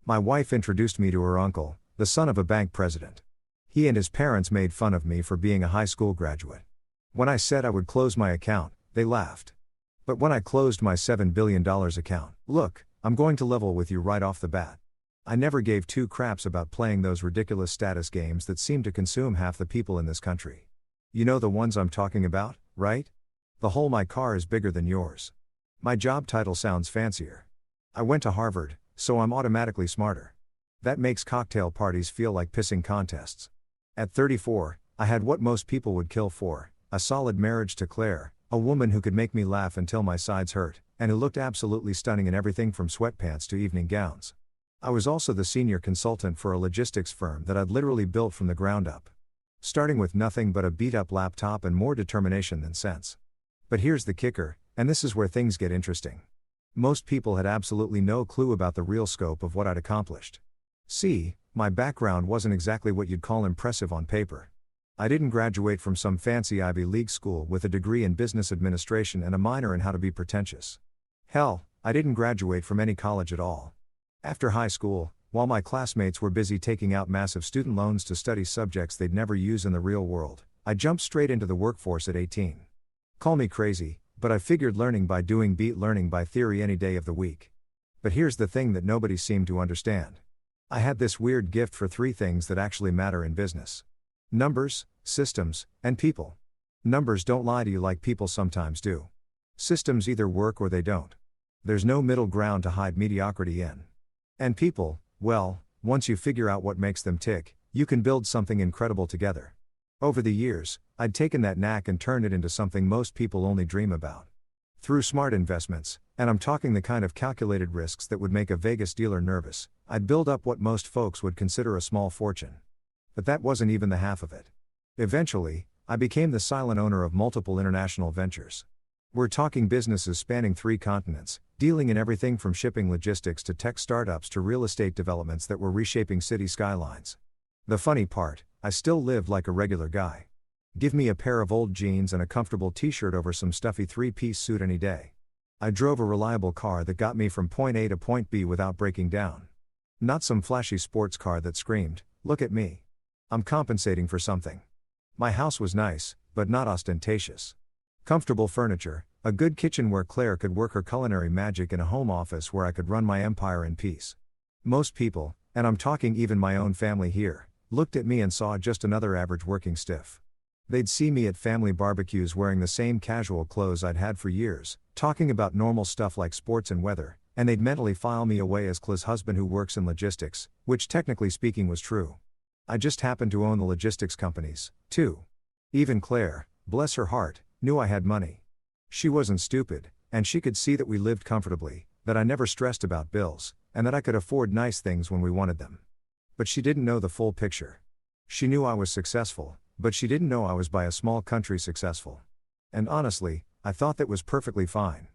My wife introduced me to her uncle, the son of a bank president. He and his parents made fun of me for being a high school graduate. When I said I would close my account, they laughed. But when I closed my $7 billion account, look, I'm going to level with you right off the bat. I never gave two craps about playing those ridiculous status games that seem to consume half the people in this country. You know the ones I'm talking about, right? The whole "my car is bigger than yours." My job title sounds fancier. I went to Harvard, so I'm automatically smarter. That makes cocktail parties feel like pissing contests. At 34, I had what most people would kill for, a solid marriage to Clare, a woman who could make me laugh until my sides hurt, and who looked absolutely stunning in everything from sweatpants to evening gowns. I was also the senior consultant for a logistics firm that I'd literally built from the ground up. Starting with nothing but a beat-up laptop and more determination than sense. But here's the kicker, and this is where things get interesting. Most people had absolutely no clue about the real scope of what I'd accomplished. See, my background wasn't exactly what you'd call impressive on paper. I didn't graduate from some fancy Ivy League school with a degree in business administration and a minor in how to be pretentious. Hell, I didn't graduate from any college at all. After high school, while my classmates were busy taking out massive student loans to study subjects they'd never use in the real world, I jumped straight into the workforce at 18. Call me crazy, but I figured learning by doing beat learning by theory any day of the week. But here's the thing that nobody seemed to understand. I had this weird gift for three things that actually matter in business: numbers, systems, and people. Numbers don't lie to you like people sometimes do. Systems either work or they don't. There's no middle ground to hide mediocrity in. And people, well, once you figure out what makes them tick, you can build something incredible together. Over the years, I'd taken that knack and turned it into something most people only dream about. Through smart investments, and I'm talking the kind of calculated risks that would make a Vegas dealer nervous, I'd build up what most folks would consider a small fortune. But that wasn't even the half of it. Eventually, I became the silent owner of multiple international ventures. We're talking businesses spanning 3 continents, dealing in everything from shipping logistics to tech startups to real estate developments that were reshaping city skylines. The funny part, I still lived like a regular guy. Give me a pair of old jeans and a comfortable t-shirt over some stuffy 3-piece suit any day. I drove a reliable car that got me from point A to point B without breaking down. Not some flashy sports car that screamed, "Look at me. I'm compensating for something." My house was nice, but not ostentatious. Comfortable furniture, a good kitchen where Clare could work her culinary magic, and a home office where I could run my empire in peace. Most people, and I'm talking even my own family here, looked at me and saw just another average working stiff. They'd see me at family barbecues wearing the same casual clothes I'd had for years, talking about normal stuff like sports and weather, and they'd mentally file me away as Claire's husband who works in logistics, which technically speaking was true. I just happened to own the logistics companies, too. Even Clare, bless her heart, knew I had money. She wasn't stupid, and she could see that we lived comfortably, that I never stressed about bills, and that I could afford nice things when we wanted them. But she didn't know the full picture. She knew I was successful, but she didn't know I was by a small country successful. And honestly, I thought that was perfectly fine.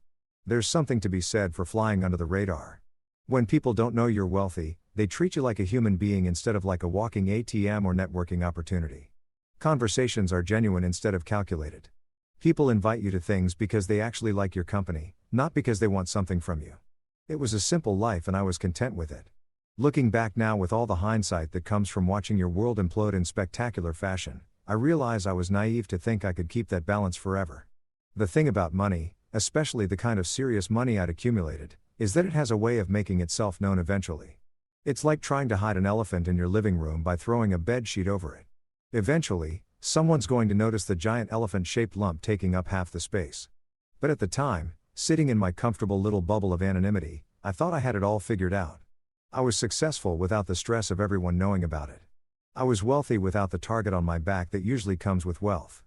There's something to be said for flying under the radar. When people don't know you're wealthy, they treat you like a human being instead of like a walking ATM or networking opportunity. Conversations are genuine instead of calculated. People invite you to things because they actually like your company, not because they want something from you. It was a simple life and I was content with it. Looking back now with all the hindsight that comes from watching your world implode in spectacular fashion, I realize I was naive to think I could keep that balance forever. The thing about money, especially the kind of serious money I'd accumulated, is that it has a way of making itself known eventually. It's like trying to hide an elephant in your living room by throwing a bed sheet over it. Eventually, someone's going to notice the giant elephant-shaped lump taking up half the space. But at the time, sitting in my comfortable little bubble of anonymity, I thought I had it all figured out. I was successful without the stress of everyone knowing about it. I was wealthy without the target on my back that usually comes with wealth.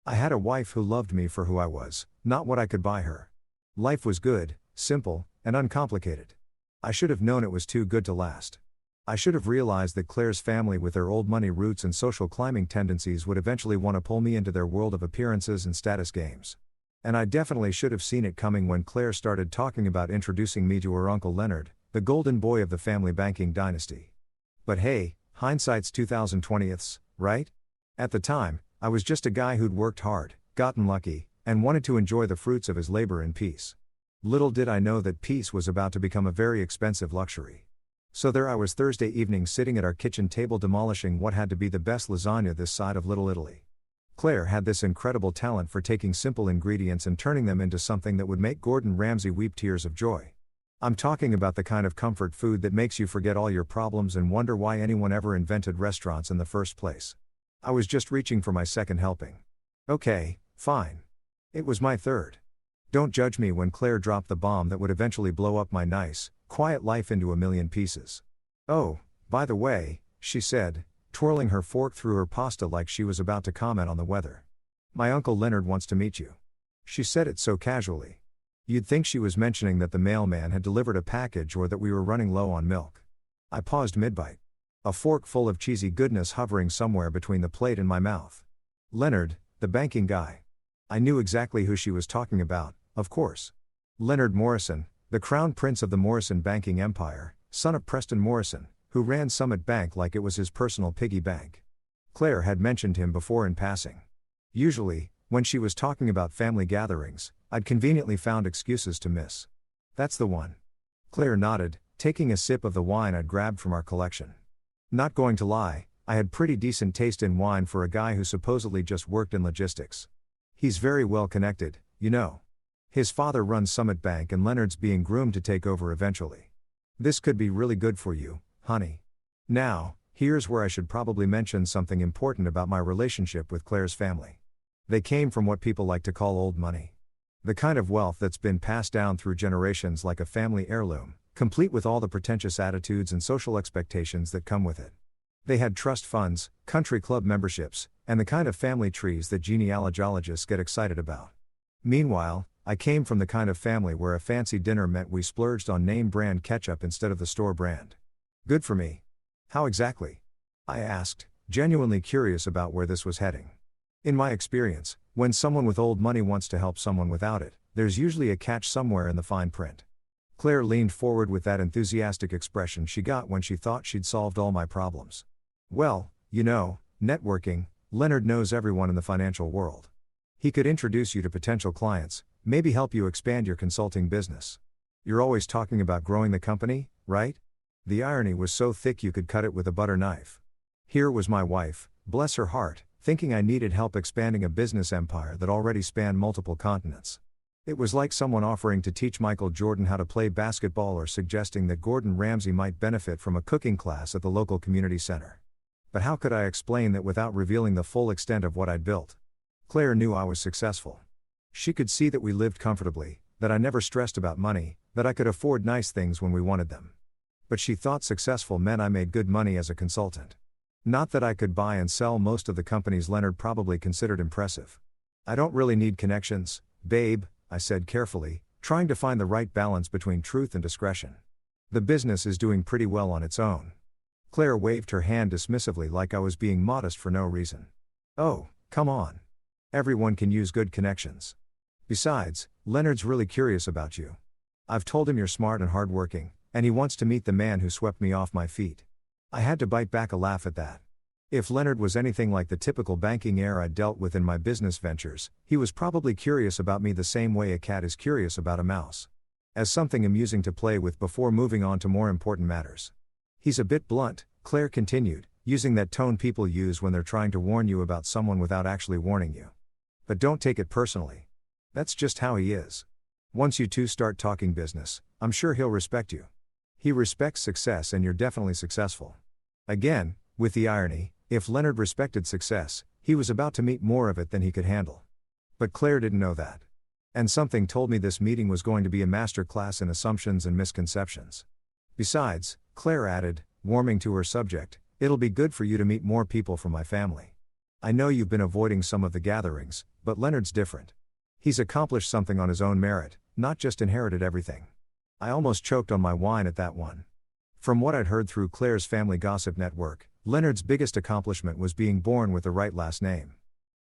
I had a wife who loved me for who I was, not what I could buy her. Life was good, simple, and uncomplicated. I should have known it was too good to last. I should have realized that Claire's family with their old money roots and social climbing tendencies would eventually want to pull me into their world of appearances and status games. And I definitely should have seen it coming when Clare started talking about introducing me to her uncle Leonard, the golden boy of the family banking dynasty. But hey, hindsight's 2020ths, right? At the time, I was just a guy who'd worked hard, gotten lucky, and wanted to enjoy the fruits of his labor in peace. Little did I know that peace was about to become a very expensive luxury. So there I was Thursday evening sitting at our kitchen table demolishing what had to be the best lasagna this side of Little Italy. Claire had this incredible talent for taking simple ingredients and turning them into something that would make Gordon Ramsay weep tears of joy. I'm talking about the kind of comfort food that makes you forget all your problems and wonder why anyone ever invented restaurants in the first place. I was just reaching for my second helping. Okay, fine. It was my third. Don't judge me when Claire dropped the bomb that would eventually blow up my nice, quiet life into a million pieces. Oh, by the way, she said, twirling her fork through her pasta like she was about to comment on the weather. My uncle Leonard wants to meet you. She said it so casually. You'd think she was mentioning that the mailman had delivered a package or that we were running low on milk. I paused mid-bite. A fork full of cheesy goodness hovering somewhere between the plate and my mouth. Leonard, the banking guy. I knew exactly who she was talking about, of course. Leonard Morrison, the crown prince of the Morrison banking empire, son of Preston Morrison, who ran Summit Bank like it was his personal piggy bank. Claire had mentioned him before in passing. Usually, when she was talking about family gatherings, I'd conveniently found excuses to miss. That's the one. Claire nodded, taking a sip of the wine I'd grabbed from our collection. Not going to lie, I had pretty decent taste in wine for a guy who supposedly just worked in logistics. He's very well connected, you know. His father runs Summit Bank and Leonard's being groomed to take over eventually. This could be really good for you, honey. Now, here's where I should probably mention something important about my relationship with Claire's family. They came from what people like to call old money. The kind of wealth that's been passed down through generations like a family heirloom, complete with all the pretentious attitudes and social expectations that come with it. They had trust funds, country club memberships, and the kind of family trees that genealogists get excited about. Meanwhile, I came from the kind of family where a fancy dinner meant we splurged on name brand ketchup instead of the store brand. Good for me. How exactly? I asked, genuinely curious about where this was heading. In my experience, when someone with old money wants to help someone without it, there's usually a catch somewhere in the fine print. Claire leaned forward with that enthusiastic expression she got when she thought she'd solved all my problems. Well, you know, networking, Leonard knows everyone in the financial world. He could introduce you to potential clients, maybe help you expand your consulting business. You're always talking about growing the company, right? The irony was so thick you could cut it with a butter knife. Here was my wife, bless her heart, thinking I needed help expanding a business empire that already spanned multiple continents. It was like someone offering to teach Michael Jordan how to play basketball or suggesting that Gordon Ramsay might benefit from a cooking class at the local community center. But how could I explain that without revealing the full extent of what I'd built? Claire knew I was successful. She could see that we lived comfortably, that I never stressed about money, that I could afford nice things when we wanted them. But she thought successful meant I made good money as a consultant. Not that I could buy and sell most of the companies Leonard probably considered impressive. I don't really need connections, babe, I said carefully, trying to find the right balance between truth and discretion. The business is doing pretty well on its own. Claire waved her hand dismissively like I was being modest for no reason. Oh, come on. Everyone can use good connections. Besides, Leonard's really curious about you. I've told him you're smart and hardworking, and he wants to meet the man who swept me off my feet. I had to bite back a laugh at that. If Leonard was anything like the typical banking heir I'd dealt with in my business ventures, he was probably curious about me the same way a cat is curious about a mouse. As something amusing to play with before moving on to more important matters. He's a bit blunt, Claire continued, using that tone people use when they're trying to warn you about someone without actually warning you. But don't take it personally. That's just how he is. Once you two start talking business, I'm sure he'll respect you. He respects success and you're definitely successful. Again, with the irony, if Leonard respected success, he was about to meet more of it than he could handle. But Claire didn't know that. And something told me this meeting was going to be a master class in assumptions and misconceptions. Besides, Claire added, warming to her subject, it'll be good for you to meet more people from my family. I know you've been avoiding some of the gatherings, but Leonard's different. He's accomplished something on his own merit, not just inherited everything. I almost choked on my wine at that one. From what I'd heard through Claire's family gossip network, Leonard's biggest accomplishment was being born with the right last name.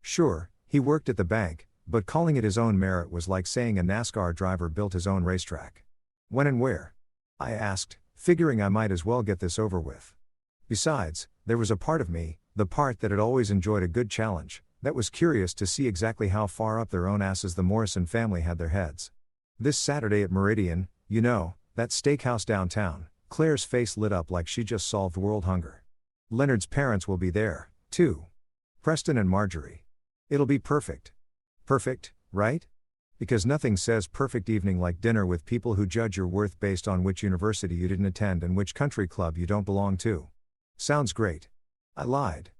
Sure, he worked at the bank, but calling it his own merit was like saying a NASCAR driver built his own racetrack. When and where? I asked, figuring I might as well get this over with. Besides, there was a part of me, the part that had always enjoyed a good challenge, that was curious to see exactly how far up their own asses the Morrison family had their heads. This Saturday at Meridian, you know, that steakhouse downtown, Claire's face lit up like she just solved world hunger. Leonard's parents will be there, too. Preston and Marjorie. It'll be perfect. Perfect, right? Because nothing says perfect evening like dinner with people who judge your worth based on which university you didn't attend and which country club you don't belong to. Sounds great. I lied.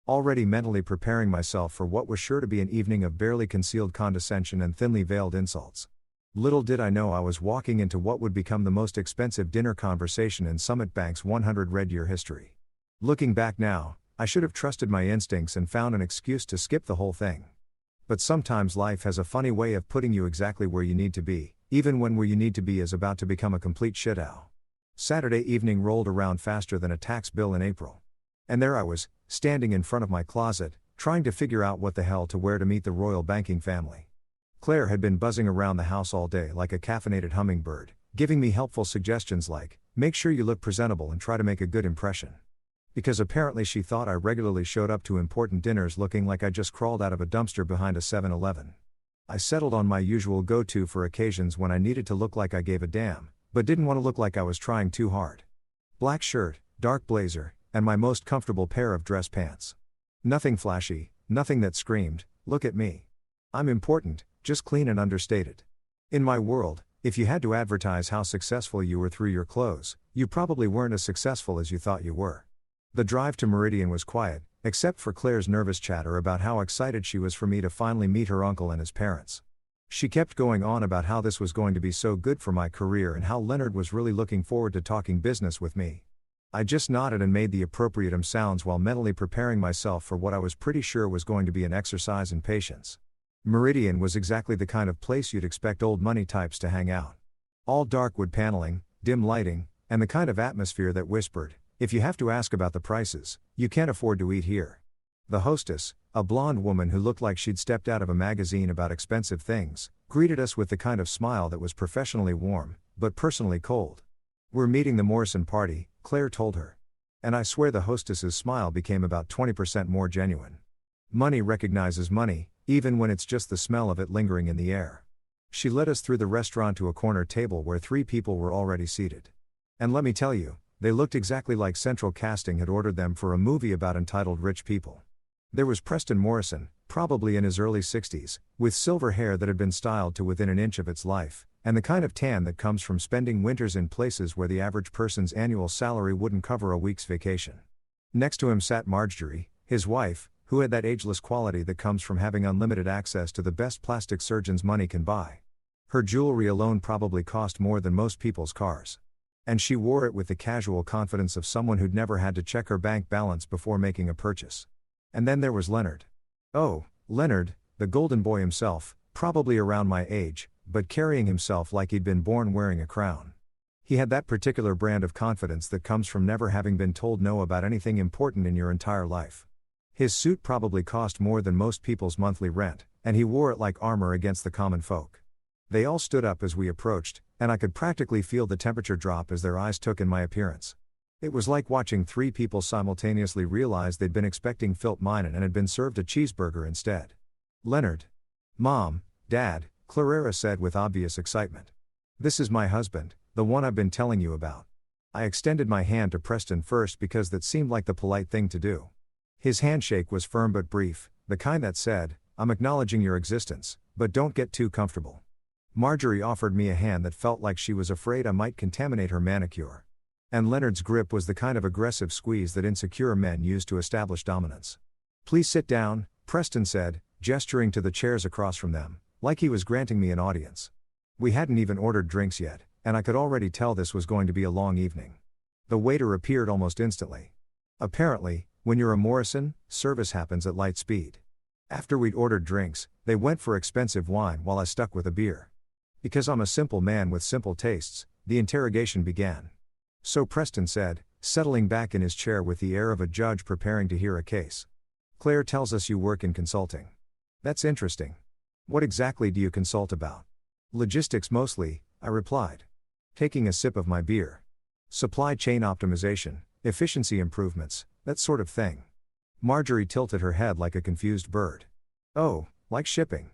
Already mentally preparing myself for what was sure to be an evening of barely concealed condescension and thinly veiled insults. Little did I know I was walking into what would become the most expensive dinner conversation in Summit Bank's 100 Red Year history. Looking back now, I should have trusted my instincts and found an excuse to skip the whole thing. But sometimes life has a funny way of putting you exactly where you need to be, even when where you need to be is about to become a complete shit-ow. Saturday evening rolled around faster than a tax bill in April. And there I was, standing in front of my closet, trying to figure out what the hell to wear to meet the royal banking family. Clare had been buzzing around the house all day like a caffeinated hummingbird, giving me helpful suggestions like, make sure you look presentable and try to make a good impression. Because apparently she thought I regularly showed up to important dinners looking like I just crawled out of a dumpster behind a 7-Eleven. I settled on my usual go-to for occasions when I needed to look like I gave a damn, but didn't want to look like I was trying too hard. Black shirt, dark blazer, and my most comfortable pair of dress pants. Nothing flashy, nothing that screamed, look at me. I'm important, just clean and understated. In my world, if you had to advertise how successful you were through your clothes, you probably weren't as successful as you thought you were. The drive to Meridian was quiet, except for Claire's nervous chatter about how excited she was for me to finally meet her uncle and his parents. She kept going on about how this was going to be so good for my career and how Leonard was really looking forward to talking business with me. I just nodded and made the appropriate sounds while mentally preparing myself for what I was pretty sure was going to be an exercise in patience. Meridian was exactly the kind of place you'd expect old money types to hang out. All dark wood paneling, dim lighting, and the kind of atmosphere that whispered, if you have to ask about the prices, you can't afford to eat here. The hostess, a blonde woman who looked like she'd stepped out of a magazine about expensive things, greeted us with the kind of smile that was professionally warm, but personally cold. We're meeting the Morrison party, Claire told her. And I swear the hostess's smile became about 20% more genuine. Money recognizes money, even when it's just the smell of it lingering in the air. She led us through the restaurant to a corner table where 3 people were already seated. And let me tell you, they looked exactly like Central Casting had ordered them for a movie about entitled rich people. There was Preston Morrison, probably in his early 60s, with silver hair that had been styled to within an inch of its life, and the kind of tan that comes from spending winters in places where the average person's annual salary wouldn't cover a week's vacation. Next to him sat Marjorie, his wife, who had that ageless quality that comes from having unlimited access to the best plastic surgeons money can buy. Her jewelry alone probably cost more than most people's cars. And she wore it with the casual confidence of someone who'd never had to check her bank balance before making a purchase. And then there was Leonard. Oh, Leonard, the golden boy himself, probably around my age, but carrying himself like he'd been born wearing a crown. He had that particular brand of confidence that comes from never having been told no about anything important in your entire life. His suit probably cost more than most people's monthly rent, and he wore it like armor against the common folk. They all stood up as we approached, and I could practically feel the temperature drop as their eyes took in my appearance. It was like watching 3 people simultaneously realize they'd been expecting Filt Minen and had been served a cheeseburger instead. Leonard. Mom, Dad, Clara said with obvious excitement. This is my husband, the one I've been telling you about. I extended my hand to Preston first because that seemed like the polite thing to do. His handshake was firm but brief, the kind that said, I'm acknowledging your existence, but don't get too comfortable. Marjorie offered me a hand that felt like she was afraid I might contaminate her manicure. And Leonard's grip was the kind of aggressive squeeze that insecure men use to establish dominance. Please sit down, Preston said, gesturing to the chairs across from them, like he was granting me an audience. We hadn't even ordered drinks yet, and I could already tell this was going to be a long evening. The waiter appeared almost instantly. Apparently, when you're a Morrison, service happens at light speed. After we'd ordered drinks, they went for expensive wine while I stuck with a beer. Because I'm a simple man with simple tastes, the interrogation began. So Preston said, settling back in his chair with the air of a judge preparing to hear a case. Claire tells us you work in consulting. That's interesting. What exactly do you consult about? Logistics mostly, I replied. Taking a sip of my beer. Supply chain optimization, efficiency improvements, that sort of thing. Marjorie tilted her head like a confused bird. Oh, like shipping.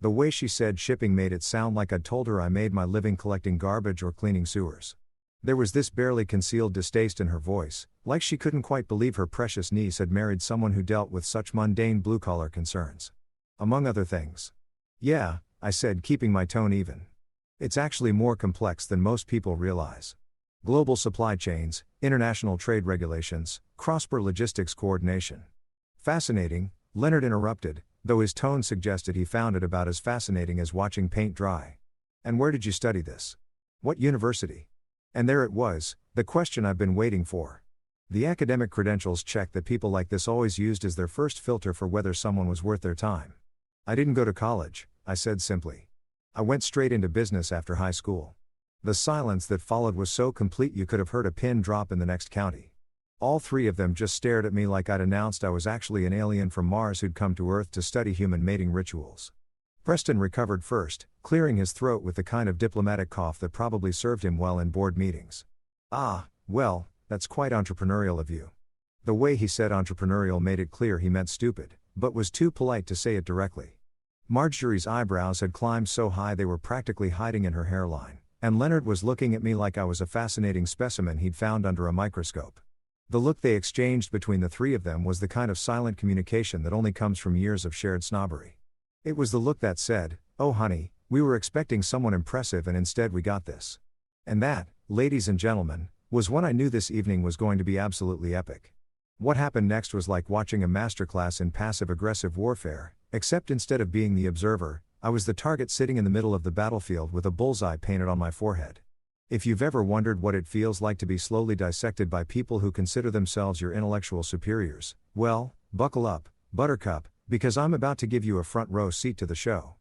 The way she said shipping made it sound like I'd told her I made my living collecting garbage or cleaning sewers. There was this barely concealed distaste in her voice, like she couldn't quite believe her precious niece had married someone who dealt with such mundane blue-collar concerns. Among other things. Yeah, I said, keeping my tone even. It's actually more complex than most people realize. Global supply chains, international trade regulations, cross-border logistics coordination. Fascinating, Leonard interrupted, though his tone suggested he found it about as fascinating as watching paint dry. And where did you study this? What university? And there it was, the question I've been waiting for. The academic credentials check that people like this always used as their first filter for whether someone was worth their time. I didn't go to college, I said simply. I went straight into business after high school. The silence that followed was so complete you could have heard a pin drop in the next county. All three of them just stared at me like I'd announced I was actually an alien from Mars who'd come to Earth to study human mating rituals. Preston recovered first, clearing his throat with the kind of diplomatic cough that probably served him well in board meetings. Ah, well, that's quite entrepreneurial of you. The way he said entrepreneurial made it clear he meant stupid, but was too polite to say it directly. Marjorie's eyebrows had climbed so high they were practically hiding in her hairline, and Leonard was looking at me like I was a fascinating specimen he'd found under a microscope. The look they exchanged between the three of them was the kind of silent communication that only comes from years of shared snobbery. It was the look that said, "Oh honey, we were expecting someone impressive and instead we got this." And that, ladies and gentlemen, was when I knew this evening was going to be absolutely epic. What happened next was like watching a masterclass in passive-aggressive warfare, except instead of being the observer, I was the target sitting in the middle of the battlefield with a bullseye painted on my forehead. If you've ever wondered what it feels like to be slowly dissected by people who consider themselves your intellectual superiors, well, buckle up, Buttercup, because I'm about to give you a front row seat to the show.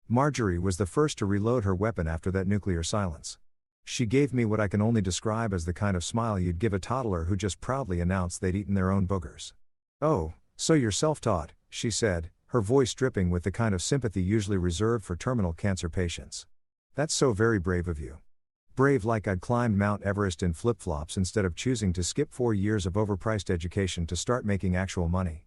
Marjorie was the first to reload her weapon after that nuclear silence. She gave me what I can only describe as the kind of smile you'd give a toddler who just proudly announced they'd eaten their own boogers. "Oh, so you're self-taught," she said, her voice dripping with the kind of sympathy usually reserved for terminal cancer patients. "That's so very brave of you." Brave like I'd climbed Mount Everest in flip-flops instead of choosing to skip 4 years of overpriced education to start making actual money.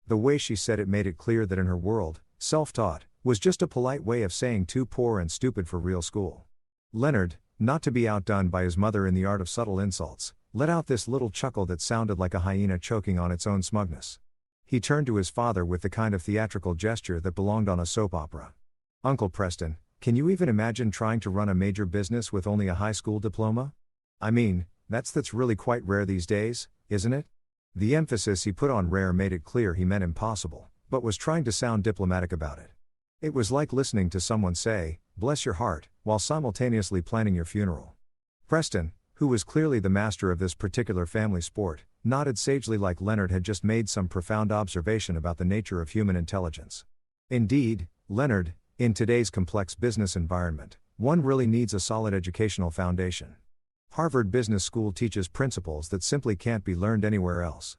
The way she said it made it clear that in her world, self-taught was just a polite way of saying too poor and stupid for real school. Leonard, not to be outdone by his mother in the art of subtle insults, let out this little chuckle that sounded like a hyena choking on its own smugness. He turned to his father with the kind of theatrical gesture that belonged on a soap opera. "Uncle Preston, can you even imagine trying to run a major business with only a high school diploma? I mean, that's really quite rare these days, isn't it?" The emphasis he put on rare made it clear he meant impossible, but was trying to sound diplomatic about it. It was like listening to someone say, "Bless your heart," while simultaneously planning your funeral. Preston, who was clearly the master of this particular family sport, nodded sagely like Leonard had just made some profound observation about the nature of human intelligence. Indeed, Leonard, in today's complex business environment, one really needs a solid educational foundation. Harvard Business School teaches principles that simply can't be learned anywhere else.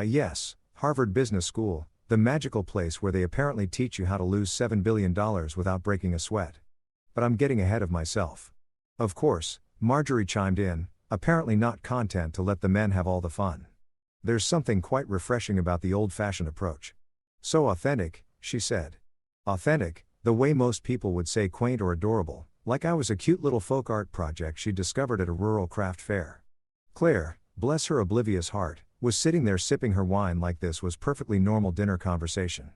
Yes, Harvard Business School, the magical place where they apparently teach you how to lose $7 billion without breaking a sweat. But I'm getting ahead of myself. Of course, Marjorie chimed in, apparently not content to let the men have all the fun. "There's something quite refreshing about the old-fashioned approach. So authentic," she said. Authentic, the way most people would say quaint or adorable, like I was a cute little folk art project she discovered at a rural craft fair. Clare, bless her oblivious heart, was sitting there sipping her wine like this was perfectly normal dinner conversation.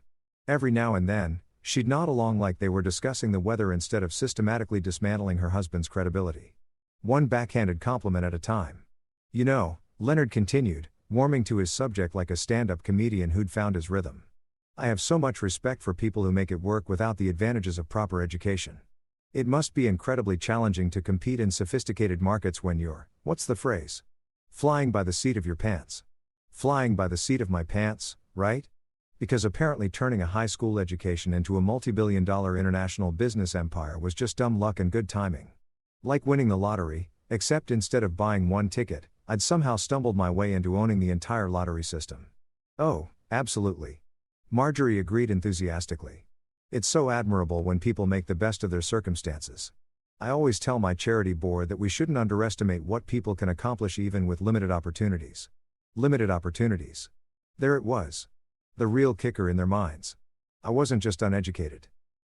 Every now and then, she'd nod along like they were discussing the weather instead of systematically dismantling her husband's credibility. One backhanded compliment at a time. "You know," Leonard continued, warming to his subject like a stand-up comedian who'd found his rhythm, "I have so much respect for people who make it work without the advantages of proper education. It must be incredibly challenging to compete in sophisticated markets when you're, what's the phrase? Flying by the seat of your pants. Flying by the seat of my pants, right? Because apparently turning a high school education into a multi-billion-dollar international business empire was just dumb luck and good timing. Like winning the lottery, except instead of buying one ticket, I'd somehow stumbled my way into owning the entire lottery system." "Oh, absolutely." Marjorie agreed enthusiastically. "It's so admirable when people make the best of their circumstances. I always tell my charity board that we shouldn't underestimate what people can accomplish even with limited opportunities." Limited opportunities. There it was. The real kicker in their minds. I wasn't just uneducated.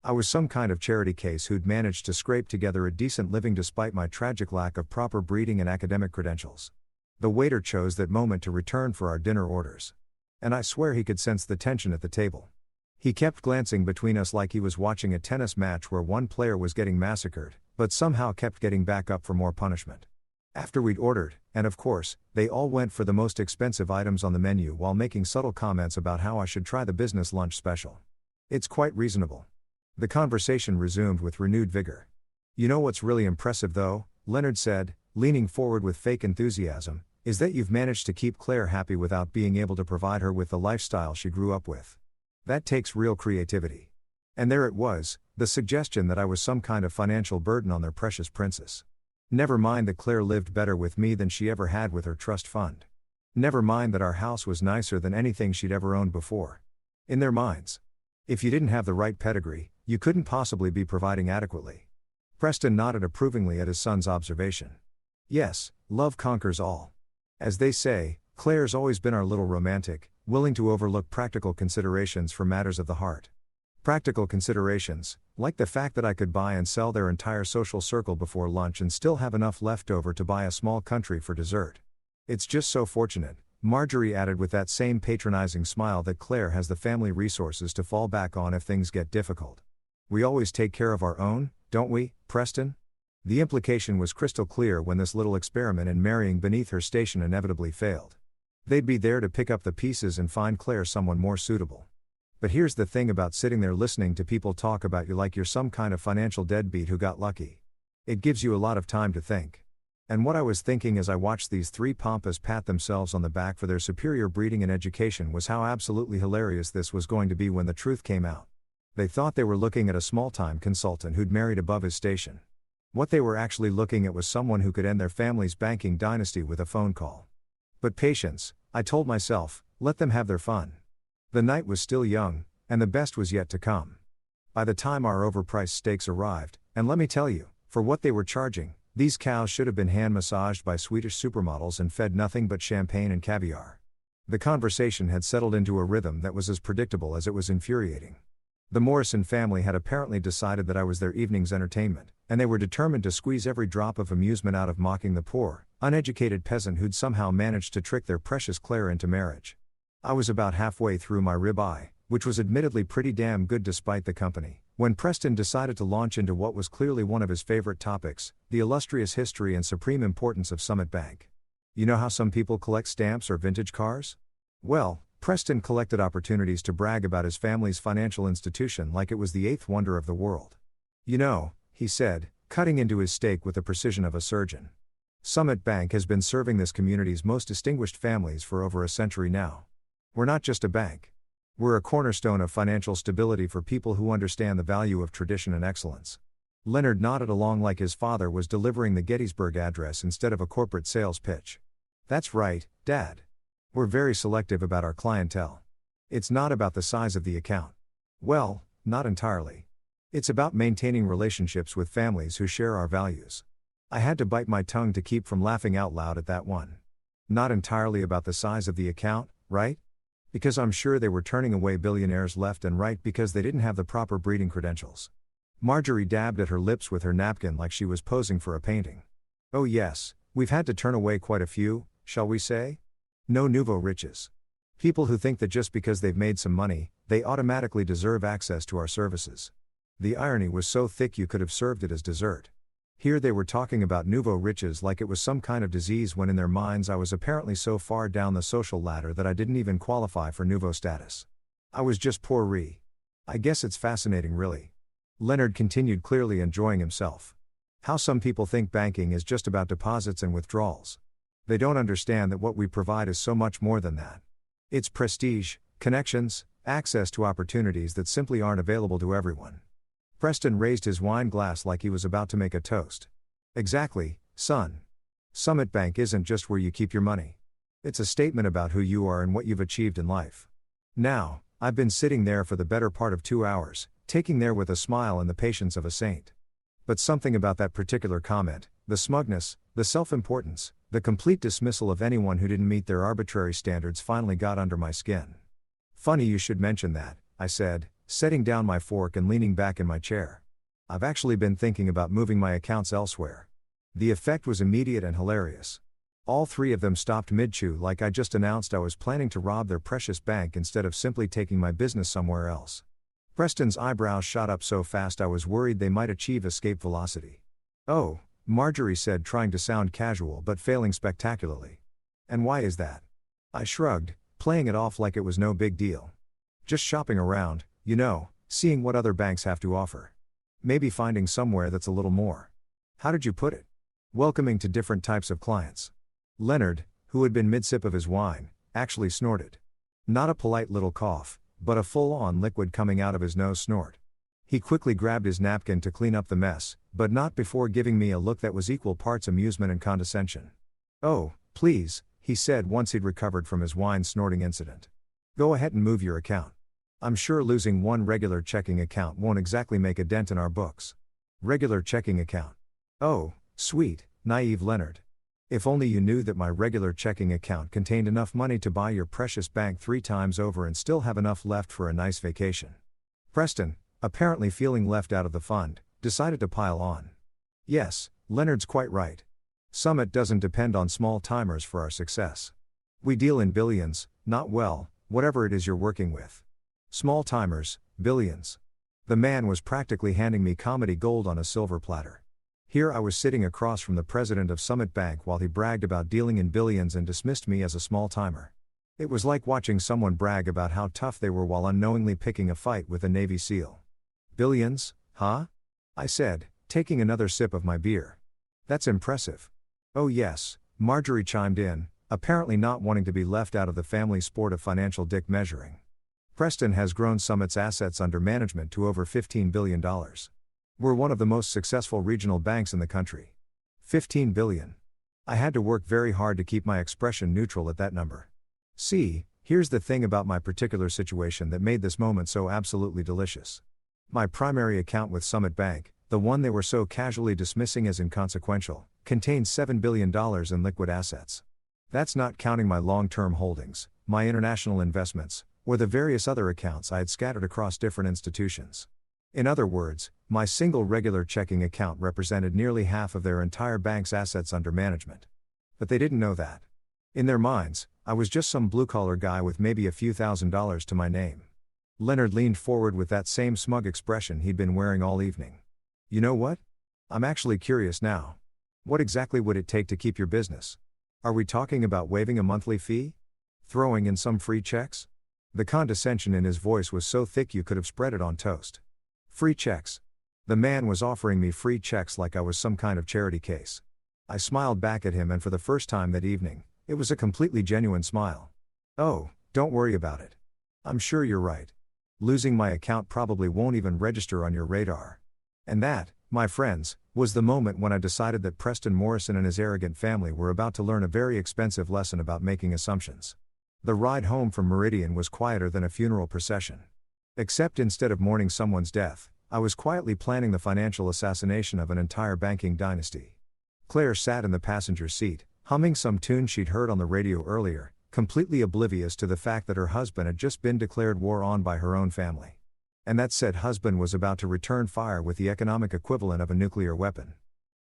I was some kind of charity case who'd managed to scrape together a decent living despite my tragic lack of proper breeding and academic credentials. The waiter chose that moment to return for our dinner orders. And I swear he could sense the tension at the table. He kept glancing between us like he was watching a tennis match where one player was getting massacred, but somehow kept getting back up for more punishment. After we'd ordered, and of course, they all went for the most expensive items on the menu while making subtle comments about how I should try the business lunch special. It's quite reasonable. The conversation resumed with renewed vigor. You know what's really impressive though, Leonard said, leaning forward with fake enthusiasm, is that you've managed to keep Claire happy without being able to provide her with the lifestyle she grew up with. That takes real creativity. And there it was, the suggestion that I was some kind of financial burden on their precious princess. Never mind that Claire lived better with me than she ever had with her trust fund. Never mind that our house was nicer than anything she'd ever owned before. In their minds. If you didn't have the right pedigree, you couldn't possibly be providing adequately. Preston nodded approvingly at his son's observation. Yes, love conquers all. As they say, Claire's always been our little romantic, willing to overlook practical considerations for matters of the heart. Practical considerations, like the fact that I could buy and sell their entire social circle before lunch and still have enough left over to buy a small country for dessert. It's just so fortunate, Marjorie added with that same patronizing smile, that Claire has the family resources to fall back on if things get difficult. We always take care of our own, don't we, Preston? The implication was crystal clear when this little experiment in marrying beneath her station inevitably failed. They'd be there to pick up the pieces and find Claire someone more suitable. But here's the thing about sitting there listening to people talk about you like you're some kind of financial deadbeat who got lucky. It gives you a lot of time to think. And what I was thinking as I watched these three pampas pat themselves on the back for their superior breeding and education was how absolutely hilarious this was going to be when the truth came out. They thought they were looking at a small-time consultant who'd married above his station. What they were actually looking at was someone who could end their family's banking dynasty with a phone call. But patience, I told myself, let them have their fun. The night was still young, and the best was yet to come. By the time our overpriced steaks arrived, and let me tell you, for what they were charging, these cows should have been hand-massaged by Swedish supermodels and fed nothing but champagne and caviar. The conversation had settled into a rhythm that was as predictable as it was infuriating. The Morrison family had apparently decided that I was their evening's entertainment, and they were determined to squeeze every drop of amusement out of mocking the poor, uneducated peasant who'd somehow managed to trick their precious Claire into marriage. I was about halfway through my ribeye, which was admittedly pretty damn good despite the company, when Preston decided to launch into what was clearly one of his favorite topics, the illustrious history and supreme importance of Summit Bank. You know how some people collect stamps or vintage cars? Well, Preston collected opportunities to brag about his family's financial institution like it was the eighth wonder of the world. You know, he said, cutting into his steak with the precision of a surgeon. Summit Bank has been serving this community's most distinguished families for over a century now. We're not just a bank. We're a cornerstone of financial stability for people who understand the value of tradition and excellence. Leonard nodded along like his father was delivering the Gettysburg Address instead of a corporate sales pitch. That's right, Dad. We're very selective about our clientele. It's not about the size of the account. Well, not entirely. It's about maintaining relationships with families who share our values. I had to bite my tongue to keep from laughing out loud at that one. Not entirely about the size of the account, right? Because I'm sure they were turning away billionaires left and right because they didn't have the proper breeding credentials. Marjorie dabbed at her lips with her napkin like she was posing for a painting. Oh yes, we've had to turn away quite a few, shall we say? No nouveau riches. People who think that just because they've made some money, they automatically deserve access to our services. The irony was so thick you could have served it as dessert. Here they were talking about nouveau riches like it was some kind of disease when in their minds I was apparently so far down the social ladder that I didn't even qualify for nouveau status. I was just poor-y. I guess it's fascinating really. Leonard continued, clearly enjoying himself. How some people think banking is just about deposits and withdrawals. They don't understand that what we provide is so much more than that. It's prestige, connections, access to opportunities that simply aren't available to everyone. Preston raised his wine glass like he was about to make a toast. Exactly, son. Summit Bank isn't just where you keep your money. It's a statement about who you are and what you've achieved in life. Now, I've been sitting there for the better part of 2 hours, taking there with a smile and the patience of a saint. But something about that particular comment, the smugness, the self-importance, the complete dismissal of anyone who didn't meet their arbitrary standards finally got under my skin. Funny you should mention that, I said, setting down my fork and leaning back in my chair. I've actually been thinking about moving my accounts elsewhere. The effect was immediate and hilarious. All three of them stopped mid-chew like I just announced I was planning to rob their precious bank instead of simply taking my business somewhere else. Preston's eyebrows shot up so fast I was worried they might achieve escape velocity. "Oh," Marjorie said, trying to sound casual but failing spectacularly. "And why is that?" I shrugged, playing it off like it was no big deal. "Just shopping around, seeing what other banks have to offer. Maybe finding somewhere that's a little more, how did you put it, welcoming to different types of clients." Leonard, who had been mid-sip of his wine, actually snorted. Not a polite little cough, but a full-on liquid coming out of his nose snort. He quickly grabbed his napkin to clean up the mess, but not before giving me a look that was equal parts amusement and condescension. "Oh, please," he said once he'd recovered from his wine snorting incident. "Go ahead and move your account. I'm sure losing one regular checking account won't exactly make a dent in our books." Regular checking account. Oh, sweet, naive Leonard. If only you knew that my regular checking account contained enough money to buy your precious bank 3 times over and still have enough left for a nice vacation. Preston, apparently feeling left out of the fund, decided to pile on. "Yes, Leonard's quite right. Summit doesn't depend on small timers for our success. We deal in billions, not whatever it is you're working with. Small timers, billions." The man was practically handing me comedy gold on a silver platter. Here I was sitting across from the president of Summit Bank while he bragged about dealing in billions and dismissed me as a small timer. It was like watching someone brag about how tough they were while unknowingly picking a fight with a Navy SEAL. "Billions, huh?" I said, taking another sip of my beer. "That's impressive." "Oh yes," Marjorie chimed in, apparently not wanting to be left out of the family sport of financial dick measuring. "Preston has grown Summit's assets under management to over $15 billion. We're one of the most successful regional banks in the country." 15 billion. I had to work very hard to keep my expression neutral at that number. See, here's the thing about my particular situation that made this moment so absolutely delicious. My primary account with Summit Bank, the one they were so casually dismissing as inconsequential, contained $7 billion in liquid assets. That's not counting my long-term holdings, my international investments, or the various other accounts I had scattered across different institutions. In other words, my single regular checking account represented nearly half of their entire bank's assets under management. But they didn't know that. In their minds, I was just some blue-collar guy with maybe a few $1,000s to my name. Leonard leaned forward with that same smug expression he'd been wearing all evening. "You know what? I'm actually curious now. What exactly would it take to keep your business? Are we talking about waiving a monthly fee? Throwing in some free checks?" The condescension in his voice was so thick you could have spread it on toast. Free checks. The man was offering me free checks like I was some kind of charity case. I smiled back at him, and for the first time that evening, it was a completely genuine smile. "Oh, don't worry about it. I'm sure you're right. Losing my account probably won't even register on your radar." And that, my friends, was the moment when I decided that Preston Morrison and his arrogant family were about to learn a very expensive lesson about making assumptions. The ride home from Meridian was quieter than a funeral procession. Except instead of mourning someone's death, I was quietly planning the financial assassination of an entire banking dynasty. Clare sat in the passenger seat, humming some tune she'd heard on the radio earlier, completely oblivious to the fact that her husband had just been declared war on by her own family. And that said husband was about to return fire with the economic equivalent of a nuclear weapon.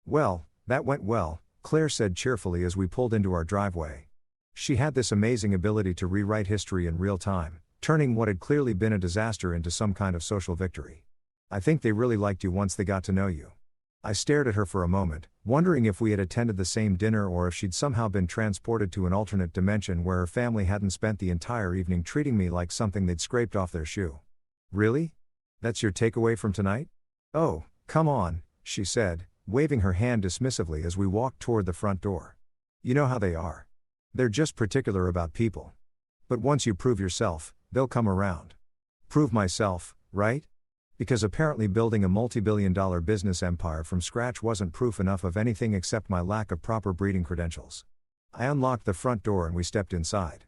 "Well, that went well," Clare said cheerfully as we pulled into our driveway. She had this amazing ability to rewrite history in real time, turning what had clearly been a disaster into some kind of social victory. "I think they really liked you once they got to know you." I stared at her for a moment, wondering if we had attended the same dinner or if she'd somehow been transported to an alternate dimension where her family hadn't spent the entire evening treating me like something they'd scraped off their shoe. "Really? That's your takeaway from tonight? Oh, come on," she said, waving her hand dismissively as we walked toward the front door. "You know how they are. They're just particular about people. But once you prove yourself, they'll come around." Prove myself, right? Because apparently building a multi-billion-dollar business empire from scratch wasn't proof enough of anything except my lack of proper breeding credentials. I unlocked the front door and we stepped inside.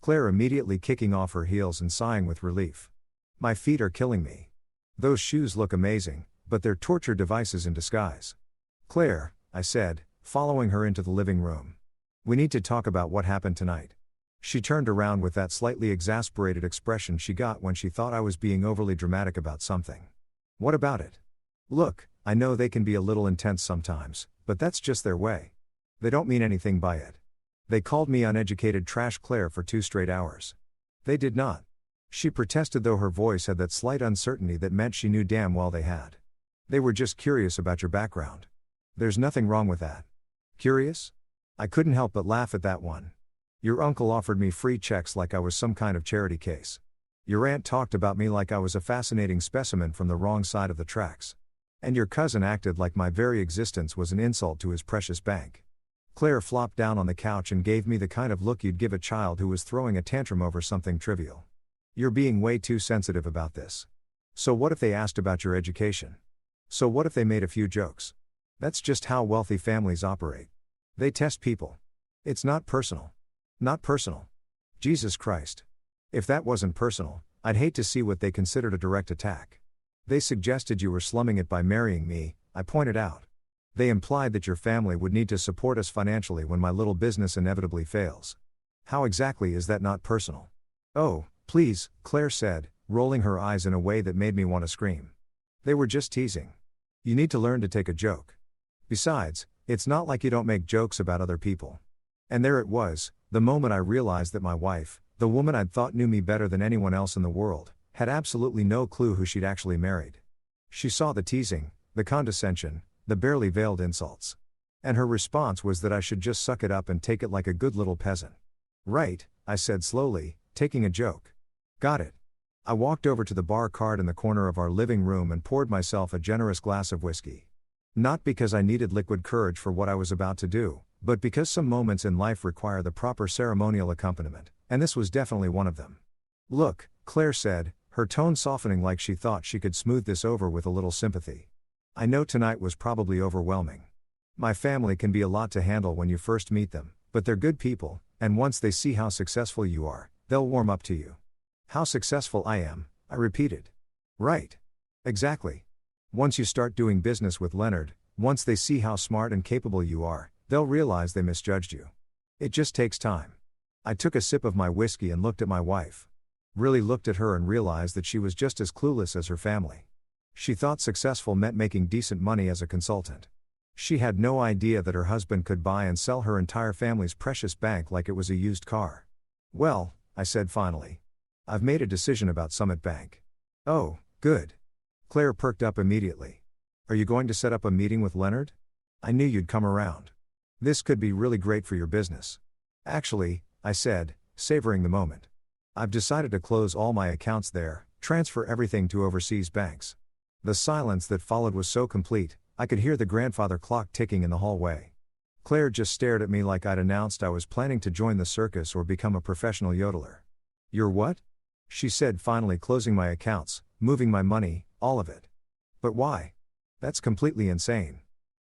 Claire immediately kicking off her heels and sighing with relief. "My feet are killing me. Those shoes look amazing, but they're torture devices in disguise." "Claire," I said, following her into the living room. "We need to talk about what happened tonight." She turned around with that slightly exasperated expression she got when she thought I was being overly dramatic about something. What about it? Look, I know they can be a little intense sometimes, but that's just their way. They don't mean anything by it. They called me uneducated trash Clare for 2 straight hours. They did not. She protested, though her voice had that slight uncertainty that meant she knew damn well they had. They were just curious about your background. There's nothing wrong with that. Curious? I couldn't help but laugh at that one. Your uncle offered me free checks like I was some kind of charity case. Your aunt talked about me like I was a fascinating specimen from the wrong side of the tracks. And your cousin acted like my very existence was an insult to his precious bank. Clare flopped down on the couch and gave me the kind of look you'd give a child who was throwing a tantrum over something trivial. You're being way too sensitive about this. So what if they asked about your education? So what if they made a few jokes? That's just how wealthy families operate. They test people. It's not personal. Not personal. Jesus Christ. If that wasn't personal, I'd hate to see what they considered a direct attack. They suggested you were slumming it by marrying me, I pointed out. They implied that your family would need to support us financially when my little business inevitably fails. How exactly is that not personal? Oh, please, Clare said, rolling her eyes in a way that made me want to scream. They were just teasing. You need to learn to take a joke. Besides, it's not like you don't make jokes about other people. And there it was, the moment I realized that my wife, the woman I'd thought knew me better than anyone else in the world, had absolutely no clue who she'd actually married. She saw the teasing, the condescension, the barely veiled insults. And her response was that I should just suck it up and take it like a good little peasant. Right, I said slowly, taking a joke. Got it. I walked over to the bar cart in the corner of our living room and poured myself a generous glass of whiskey. Not because I needed liquid courage for what I was about to do, but because some moments in life require the proper ceremonial accompaniment, and this was definitely one of them. Look, Clare said, her tone softening like she thought she could smooth this over with a little sympathy. I know tonight was probably overwhelming. My family can be a lot to handle when you first meet them, but they're good people, and once they see how successful you are, they'll warm up to you. How successful I am, I repeated. Right. Exactly. Once you start doing business with Leonard, once they see how smart and capable you are, they'll realize they misjudged you. It just takes time. I took a sip of my whiskey and looked at my wife. Really looked at her and realized that she was just as clueless as her family. She thought successful meant making decent money as a consultant. She had no idea that her husband could buy and sell her entire family's precious bank like it was a used car. Well, I said finally. I've made a decision about Summit Bank. Oh, good. Clare perked up immediately. Are you going to set up a meeting with Leonard? I knew you'd come around. This could be really great for your business. Actually, I said, savoring the moment. I've decided to close all my accounts there, transfer everything to overseas banks. The silence that followed was so complete, I could hear the grandfather clock ticking in the hallway. Clare just stared at me like I'd announced I was planning to join the circus or become a professional yodeler. You're what? She said, finally closing my accounts, moving my money, all of it. But why? That's completely insane.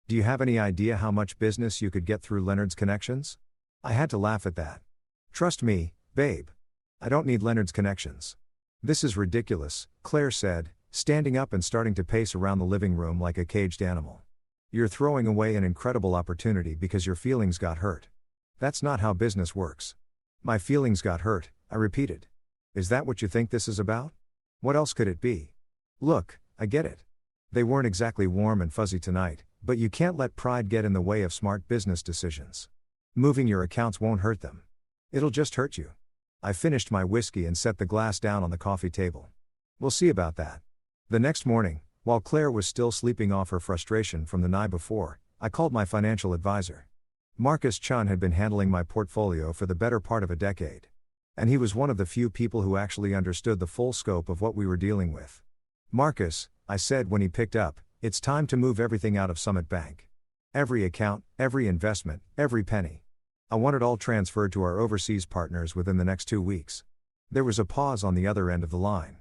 Do you have any idea how much business you could get through Leonard's connections? I had to laugh at that. Trust me, babe. I don't need Leonard's connections. This is ridiculous, Clare said, standing up and starting to pace around the living room like a caged animal. You're throwing away an incredible opportunity because your feelings got hurt. That's not how business works. My feelings got hurt, I repeated. Is that what you think this is about? What else could it be? Look, I get it. They weren't exactly warm and fuzzy tonight, but you can't let pride get in the way of smart business decisions. Moving your accounts won't hurt them. It'll just hurt you. I finished my whiskey and set the glass down on the coffee table. We'll see about that. The next morning, while Clare was still sleeping off her frustration from the night before, I called my financial advisor. Marcus Chun had been handling my portfolio for the better part of a decade. And he was one of the few people who actually understood the full scope of what we were dealing with. Marcus, I said when he picked up, it's time to move everything out of Summit Bank. Every account, every investment, every penny. I want it all transferred to our overseas partners within the next 2 weeks. There was a pause on the other end of the line.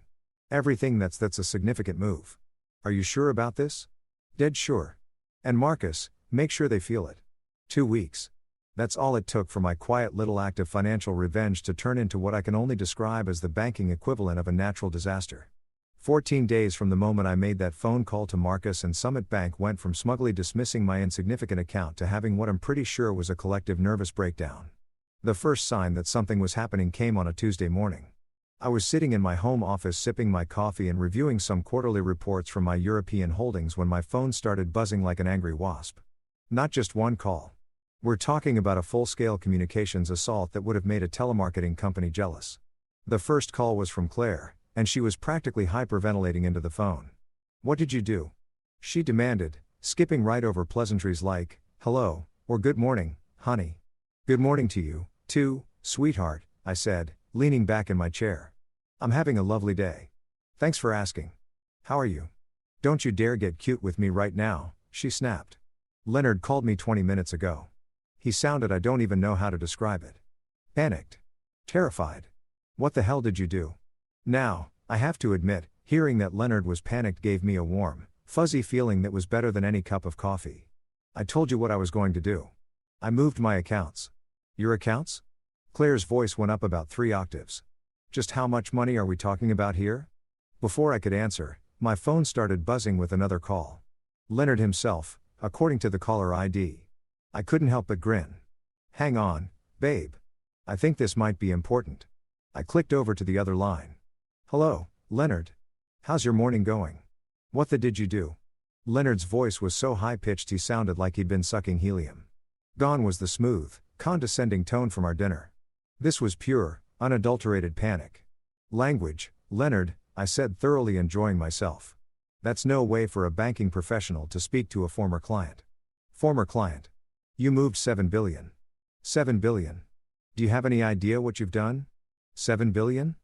Everything that's a significant move. Are you sure about this? Dead sure. And Marcus, make sure they feel it. 2 weeks. That's all it took for my quiet little act of financial revenge to turn into what I can only describe as the banking equivalent of a natural disaster. 14 days from the moment I made that phone call to Marcus, and Summit Bank went from smugly dismissing my insignificant account to having what I'm pretty sure was a collective nervous breakdown. The first sign that something was happening came on a Tuesday morning. I was sitting in my home office sipping my coffee and reviewing some quarterly reports from my European holdings when my phone started buzzing like an angry wasp. Not just one call. We're talking about a full-scale communications assault that would have made a telemarketing company jealous. The first call was from Clare, and she was practically hyperventilating into the phone. "What did you do?" she demanded, skipping right over pleasantries like, "Hello," or "Good morning, honey." "Good morning to you, too, sweetheart," I said, leaning back in my chair. "I'm having a lovely day. Thanks for asking. How are you?" "Don't you dare get cute with me right now," she snapped. "Leonard called me 20 minutes ago. He sounded, I don't even know how to describe it. Panicked. Terrified. What the hell did you do?" Now, I have to admit, hearing that Leonard was panicked gave me a warm, fuzzy feeling that was better than any cup of coffee. "I told you what I was going to do. I moved my accounts." "Your accounts?" Claire's voice went up about 3 octaves. "Just how much money are we talking about here?" Before I could answer, my phone started buzzing with another call. Leonard himself, according to the caller ID. I couldn't help but grin. "Hang on, babe. I think this might be important." I clicked over to the other line. "Hello, Leonard. How's your morning going? What the did you do?" Leonard's voice was so high-pitched he sounded like he'd been sucking helium. Gone was the smooth, condescending tone from our dinner. This was pure, unadulterated panic. "Language, Leonard," I said, thoroughly enjoying myself. "That's no way for a banking professional to speak to a former client." "Former client? You moved $7 billion. $7 billion. Do you have any idea what you've done? $7 billion?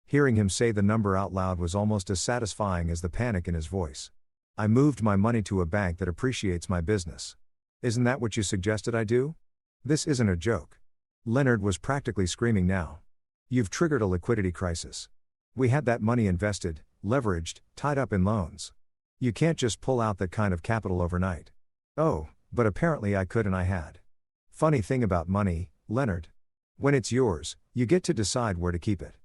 Hearing him say the number out loud was almost as satisfying as the panic in his voice. "I moved my money to a bank that appreciates my business. Isn't that what you suggested I do? This isn't a joke." Leonard was practically screaming now. "You've triggered a liquidity crisis. We had that money invested, leveraged, tied up in loans. You can't just pull out that kind of capital overnight." "Oh, but apparently I could and I had." "Funny thing about money, Leonard. When it's yours, you get to decide where to keep it."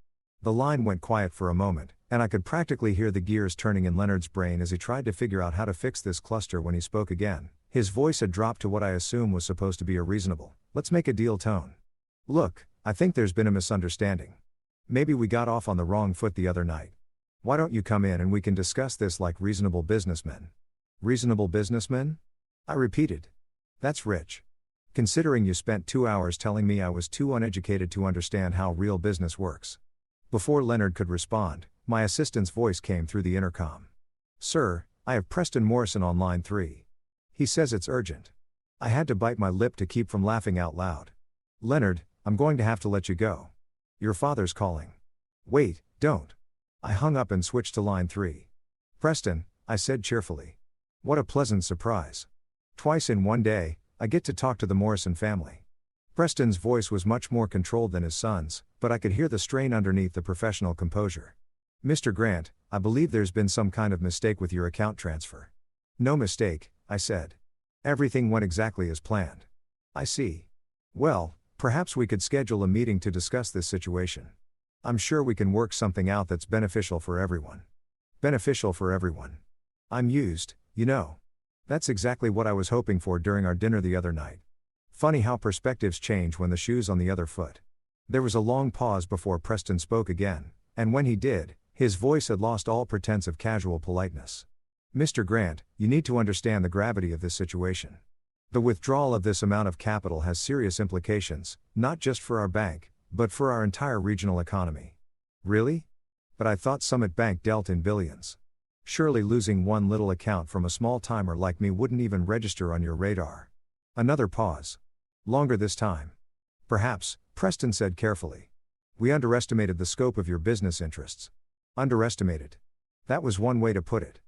The line went quiet for a moment, and I could practically hear the gears turning in Leonard's brain as he tried to figure out how to fix this cluster when he spoke again. His voice had dropped to what I assume was supposed to be a reasonable, "Let's make a deal" tone. "Look, I think there's been a misunderstanding. Maybe we got off on the wrong foot the other night. Why don't you come in and we can discuss this like reasonable businessmen?" "Reasonable businessmen?" I repeated. "That's rich. Considering you spent 2 hours telling me I was too uneducated to understand how real business works." Before Leonard could respond, my assistant's voice came through the intercom. "Sir, I have Preston Morrison on line 3. He says it's urgent." I had to bite my lip to keep from laughing out loud. "Leonard, I'm going to have to let you go. Your father's calling." "Wait, don't." I hung up and switched to line 3. "Preston," I said cheerfully. "What a pleasant surprise. Twice in one day, I get to talk to the Morrison family." Preston's voice was much more controlled than his son's, but I could hear the strain underneath the professional composure. "Mr. Grant, I believe there's been some kind of mistake with your account transfer." "No mistake," I said. "Everything went exactly as planned." "I see. Well, perhaps we could schedule a meeting to discuss this situation. I'm sure we can work something out that's beneficial for everyone." "Beneficial for everyone." I'm used, you know. That's exactly what I was hoping for during our dinner the other night. Funny how perspectives change when the shoe's on the other foot. There was a long pause before Preston spoke again, and when he did, his voice had lost all pretense of casual politeness. "Mr. Grant, you need to understand the gravity of this situation. The withdrawal of this amount of capital has serious implications, not just for our bank, but for our entire regional economy." "Really? But I thought Summit Bank dealt in billions. Surely losing one little account from a small-timer like me wouldn't even register on your radar." Another pause. "Longer this time." "Perhaps," Preston said carefully. "We underestimated the scope of your business interests." "Underestimated?" That was one way to put it.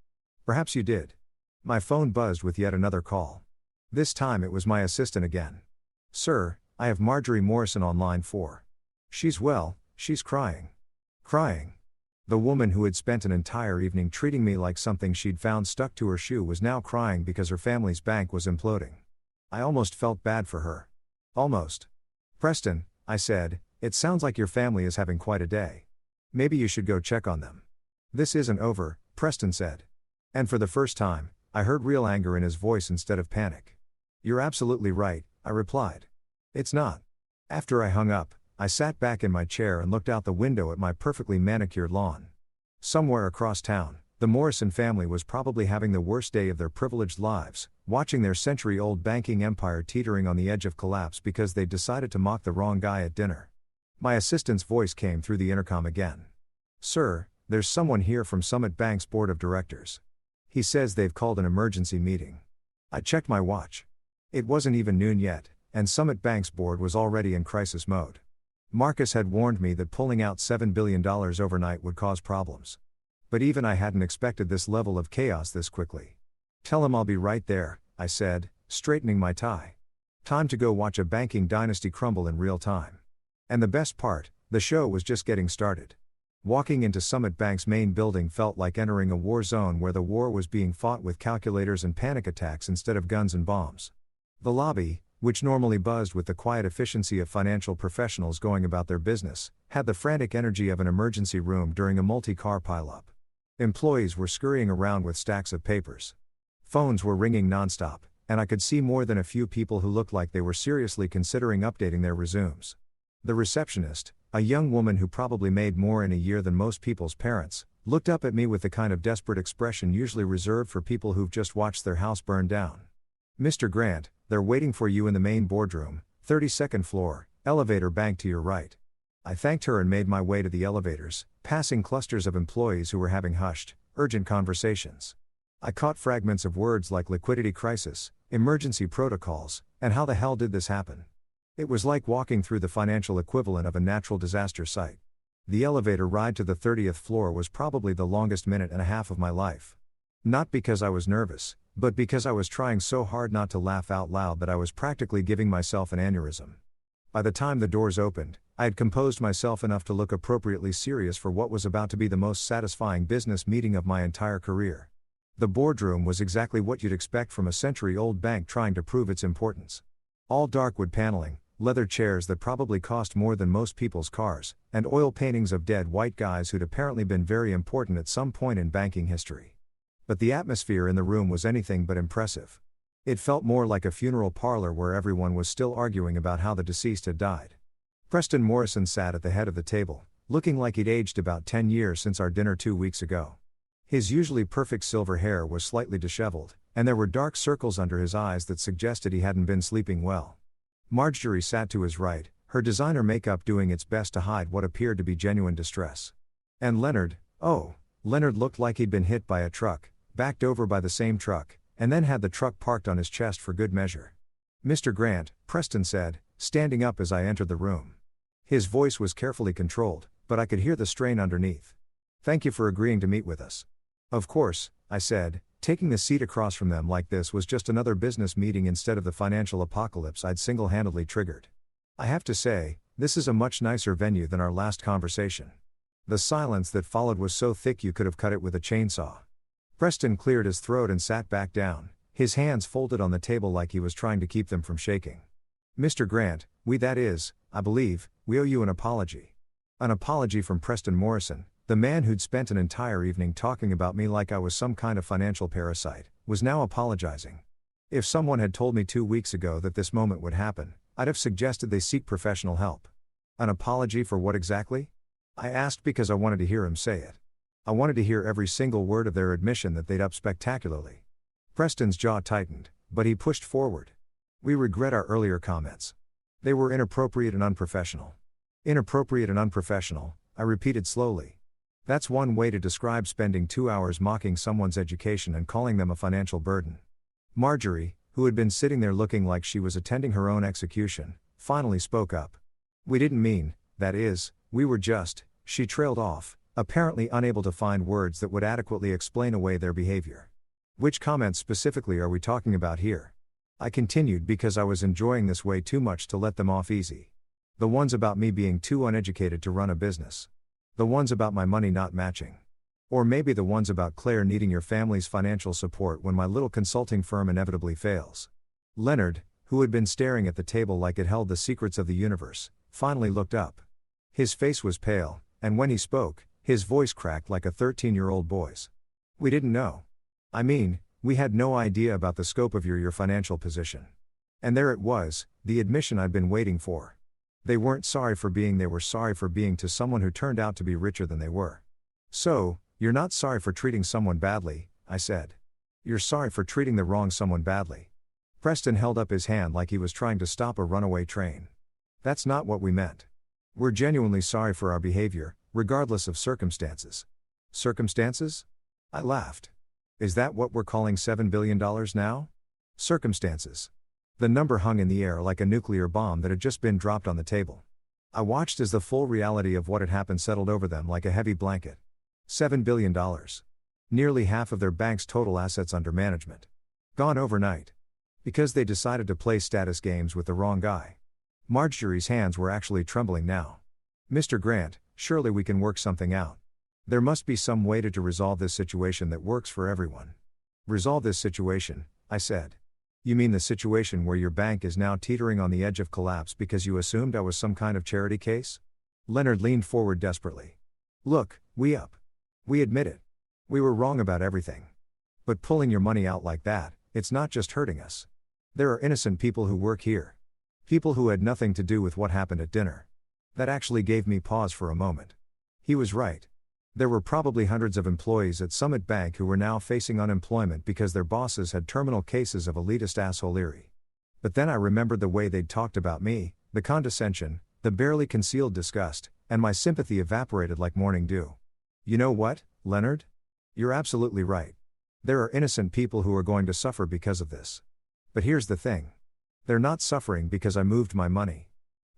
"Perhaps you did." My phone buzzed with yet another call. This time it was my assistant again. "Sir, I have Marjorie Morrison on line 4. She's crying." "Crying?" The woman who had spent an entire evening treating me like something she'd found stuck to her shoe was now crying because her family's bank was imploding. I almost felt bad for her. Almost. "Preston," I said, "it sounds like your family is having quite a day. Maybe you should go check on them." "This isn't over," Preston said. And for the first time, I heard real anger in his voice instead of panic. "You're absolutely right," I replied. "It's not. After I hung up, I sat back in my chair and looked out the window at my perfectly manicured lawn. Somewhere across town, the Morrison family was probably having the worst day of their privileged lives, watching their century-old banking empire teetering on the edge of collapse because they'd decided to mock the wrong guy at dinner. My assistant's voice came through the intercom again. "Sir, there's someone here from Summit Bank's board of directors. He says they've called an emergency meeting." I checked my watch. It wasn't even noon yet, and Summit Bank's board was already in crisis mode. Marcus had warned me that pulling out $7 billion overnight would cause problems. But even I hadn't expected this level of chaos this quickly. "Tell him I'll be right there," I said, straightening my tie. Time to go watch a banking dynasty crumble in real time. And the best part, the show was just getting started. Walking into Summit Bank's main building felt like entering a war zone where the war was being fought with calculators and panic attacks instead of guns and bombs. The lobby, which normally buzzed with the quiet efficiency of financial professionals going about their business, had the frantic energy of an emergency room during a multi-car pileup. Employees were scurrying around with stacks of papers. Phones were ringing nonstop, and I could see more than a few people who looked like they were seriously considering updating their resumes. The receptionist, a young woman who probably made more in a year than most people's parents, looked up at me with the kind of desperate expression usually reserved for people who've just watched their house burn down. "Mr. Grant, they're waiting for you in the main boardroom, 32nd floor, elevator bank to your right." I thanked her and made my way to the elevators, passing clusters of employees who were having hushed, urgent conversations. I caught fragments of words like liquidity crisis, emergency protocols, and how the hell did this happen? It was like walking through the financial equivalent of a natural disaster site. The elevator ride to the 30th floor was probably the longest minute and a half of my life. Not because I was nervous, but because I was trying so hard not to laugh out loud that I was practically giving myself an aneurysm. By the time the doors opened, I had composed myself enough to look appropriately serious for what was about to be the most satisfying business meeting of my entire career. The boardroom was exactly what you'd expect from a century-old bank trying to prove its importance. All dark wood paneling, leather chairs that probably cost more than most people's cars, and oil paintings of dead white guys who'd apparently been very important at some point in banking history. But the atmosphere in the room was anything but impressive. It felt more like a funeral parlor where everyone was still arguing about how the deceased had died. Preston Morrison sat at the head of the table, looking like he'd aged about 10 years since our dinner 2 weeks ago. His usually perfect silver hair was slightly disheveled, and there were dark circles under his eyes that suggested he hadn't been sleeping well. Marjorie sat to his right, her designer makeup doing its best to hide what appeared to be genuine distress. And Leonard looked like he'd been hit by a truck, backed over by the same truck, and then had the truck parked on his chest for good measure. "Mr. Grant," Preston said, standing up as I entered the room. His voice was carefully controlled, but I could hear the strain underneath. "Thank you for agreeing to meet with us." "Of course," I said, taking the seat across from them like this was just another business meeting instead of the financial apocalypse I'd single-handedly triggered. "I have to say, this is a much nicer venue than our last conversation." The silence that followed was so thick you could have cut it with a chainsaw. Preston cleared his throat and sat back down, his hands folded on the table like he was trying to keep them from shaking. "Mr. Grant, I believe, we owe you an apology." An apology from Preston Morrison, the man who'd spent an entire evening talking about me like I was some kind of financial parasite, was now apologizing. If someone had told me 2 weeks ago that this moment would happen, I'd have suggested they seek professional help. An apology for what exactly? I asked because I wanted to hear him say it. I wanted to hear every single word of their admission that they'd up spectacularly. Preston's jaw tightened, but he pushed forward. "We regret our earlier comments. They were inappropriate and unprofessional." "Inappropriate and unprofessional," I repeated slowly. That's one way to describe spending 2 hours mocking someone's education and calling them a financial burden. Marjorie, who had been sitting there looking like she was attending her own execution, finally spoke up. "We didn't mean, we were just," she trailed off, apparently unable to find words that would adequately explain away their behavior. "Which comments specifically are we talking about here?" I continued because I was enjoying this way too much to let them off easy. "The ones about me being too uneducated to run a business. The ones about my money not matching. Or maybe the ones about Clare needing your family's financial support when my little consulting firm inevitably fails." Leonard, who had been staring at the table like it held the secrets of the universe, finally looked up. His face was pale, and when he spoke, his voice cracked like a 13-year-old boy's. "We didn't know. We had no idea about the scope of your financial position." And there it was, the admission I'd been waiting for. They weren't sorry for being, they were sorry for being to someone who turned out to be richer than they were. So, you're not sorry for treating someone badly, I said. You're sorry for treating the wrong someone badly. Preston held up his hand like he was trying to stop a runaway train. That's not what we meant. We're genuinely sorry for our behavior, regardless of circumstances. Circumstances? I laughed. Is that what we're calling $7 billion now? Circumstances. The number hung in the air like a nuclear bomb that had just been dropped on the table. I watched as the full reality of what had happened settled over them like a heavy blanket. $7 billion. Nearly half of their bank's total assets under management. Gone overnight. Because they decided to play status games with the wrong guy. Marjorie's hands were actually trembling now. Mr. Grant, surely we can work something out. There must be some way to resolve this situation that works for everyone. Resolve this situation, I said. You mean the situation where your bank is now teetering on the edge of collapse because you assumed I was some kind of charity case? Leonard leaned forward desperately. Look, we admit it. We were wrong about everything. But pulling your money out like that, it's not just hurting us. There are innocent people who work here. People who had nothing to do with what happened at dinner. That actually gave me pause for a moment. He was right. There were probably hundreds of employees at Summit Bank who were now facing unemployment because their bosses had terminal cases of elitist assholery. But then I remembered the way they'd talked about me, the condescension, the barely concealed disgust, and my sympathy evaporated like morning dew. You know what, Leonard? You're absolutely right. There are innocent people who are going to suffer because of this. But here's the thing. They're not suffering because I moved my money.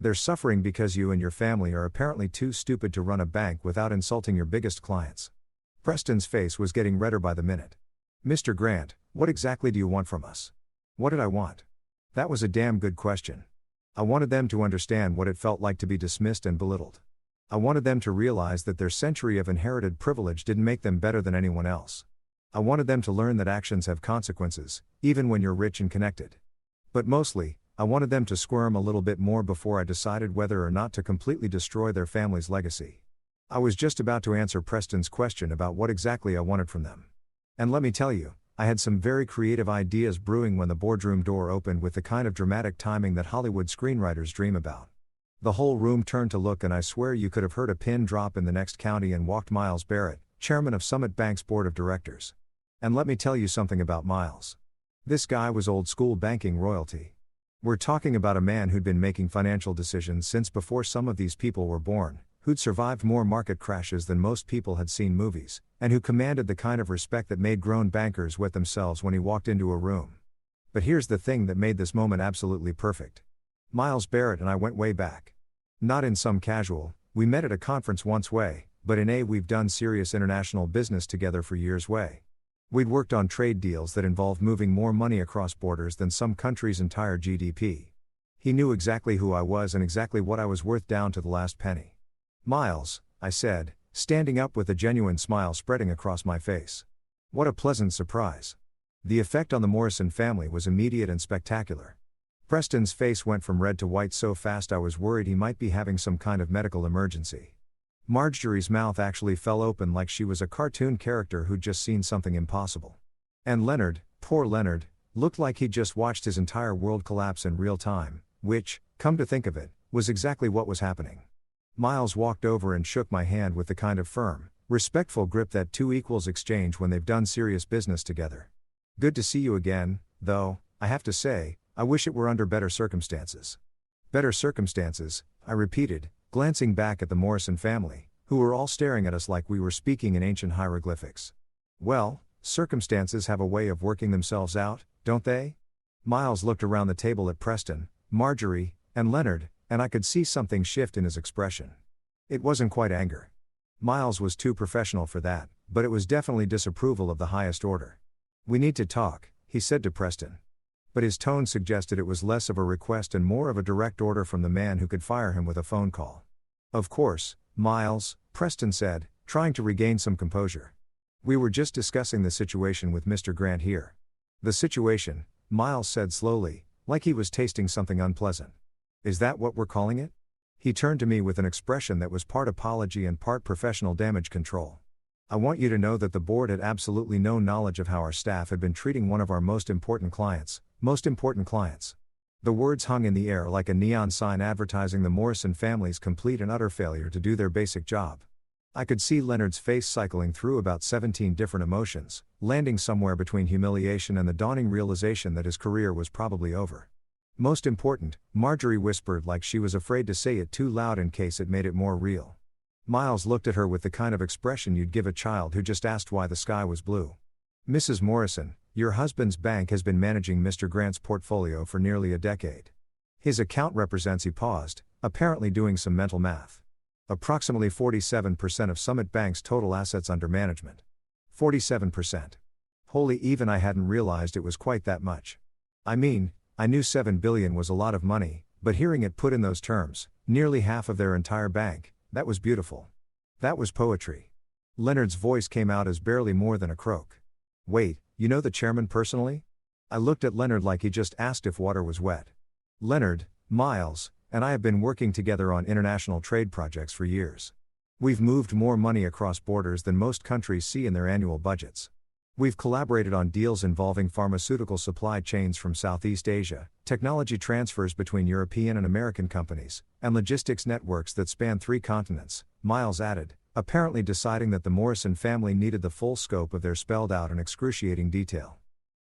They're suffering because you and your family are apparently too stupid to run a bank without insulting your biggest clients. Preston's face was getting redder by the minute. Mr. Grant, what exactly do you want from us? What did I want? That was a damn good question. I wanted them to understand what it felt like to be dismissed and belittled. I wanted them to realize that their century of inherited privilege didn't make them better than anyone else. I wanted them to learn that actions have consequences, even when you're rich and connected. But mostly, I wanted them to squirm a little bit more before I decided whether or not to completely destroy their family's legacy. I was just about to answer Preston's question about what exactly I wanted from them. And let me tell you, I had some very creative ideas brewing when the boardroom door opened with the kind of dramatic timing that Hollywood screenwriters dream about. The whole room turned to look, and I swear you could have heard a pin drop in the next county, and walked Miles Barrett, chairman of Summit Bank's board of directors. And let me tell you something about Miles. This guy was old school banking royalty. We're talking about a man who'd been making financial decisions since before some of these people were born, who'd survived more market crashes than most people had seen movies, and who commanded the kind of respect that made grown bankers wet themselves when he walked into a room. But here's the thing that made this moment absolutely perfect. Miles Barrett and I went way back. Not in some casual, we met at a conference once way, but in a we've done serious international business together for years way. We'd worked on trade deals that involved moving more money across borders than some country's entire GDP. He knew exactly who I was and exactly what I was worth down to the last penny. Miles, I said, standing up with a genuine smile spreading across my face. What a pleasant surprise. The effect on the Morrison family was immediate and spectacular. Preston's face went from red to white so fast I was worried he might be having some kind of medical emergency. Marjorie's mouth actually fell open like she was a cartoon character who'd just seen something impossible. And Leonard, poor Leonard, looked like he'd just watched his entire world collapse in real time, which, come to think of it, was exactly what was happening. Miles walked over and shook my hand with the kind of firm, respectful grip that two equals exchange when they've done serious business together. Good to see you again, though, I have to say, I wish it were under better circumstances. Better circumstances, I repeated, glancing back at the Morrison family, who were all staring at us like we were speaking in ancient hieroglyphics. Well, circumstances have a way of working themselves out, don't they? Miles looked around the table at Preston, Marjorie, and Leonard, and I could see something shift in his expression. It wasn't quite anger. Miles was too professional for that, but it was definitely disapproval of the highest order. We need to talk, he said to Preston. But his tone suggested it was less of a request and more of a direct order from the man who could fire him with a phone call. Of course, Miles, Preston said, trying to regain some composure. We were just discussing the situation with Mr. Grant here. The situation, Miles said slowly, like he was tasting something unpleasant. Is that what we're calling it? He turned to me with an expression that was part apology and part professional damage control. I want you to know that the board had absolutely no knowledge of how our staff had been treating one of our most important clients. The words hung in the air like a neon sign advertising the Morrison family's complete and utter failure to do their basic job. I could see Leonard's face cycling through about 17 different emotions, landing somewhere between humiliation and the dawning realization that his career was probably over. Most important, Marjorie whispered like she was afraid to say it too loud in case it made it more real. Miles looked at her with the kind of expression you'd give a child who just asked why the sky was blue. "Mrs. Morrison, your husband's bank has been managing Mr. Grant's portfolio for nearly a decade. His account represents," he paused, apparently doing some mental math, "approximately 47% of Summit Bank's total assets under management." 47%. Holy, even I hadn't realized it was quite that much. I mean, I knew $7 billion was a lot of money, but hearing it put in those terms, nearly half of their entire bank, that was beautiful. That was poetry. Leonard's voice came out as barely more than a croak. "Wait, you know the chairman personally?" I looked at Leonard like he just asked if water was wet. "Leonard, Miles, and I have been working together on international trade projects for years. We've moved more money across borders than most countries see in their annual budgets. We've collaborated on deals involving pharmaceutical supply chains from Southeast Asia, technology transfers between European and American companies, and logistics networks that span 3 continents, Miles added, apparently deciding that the Morrison family needed the full scope of their spelled out and excruciating detail.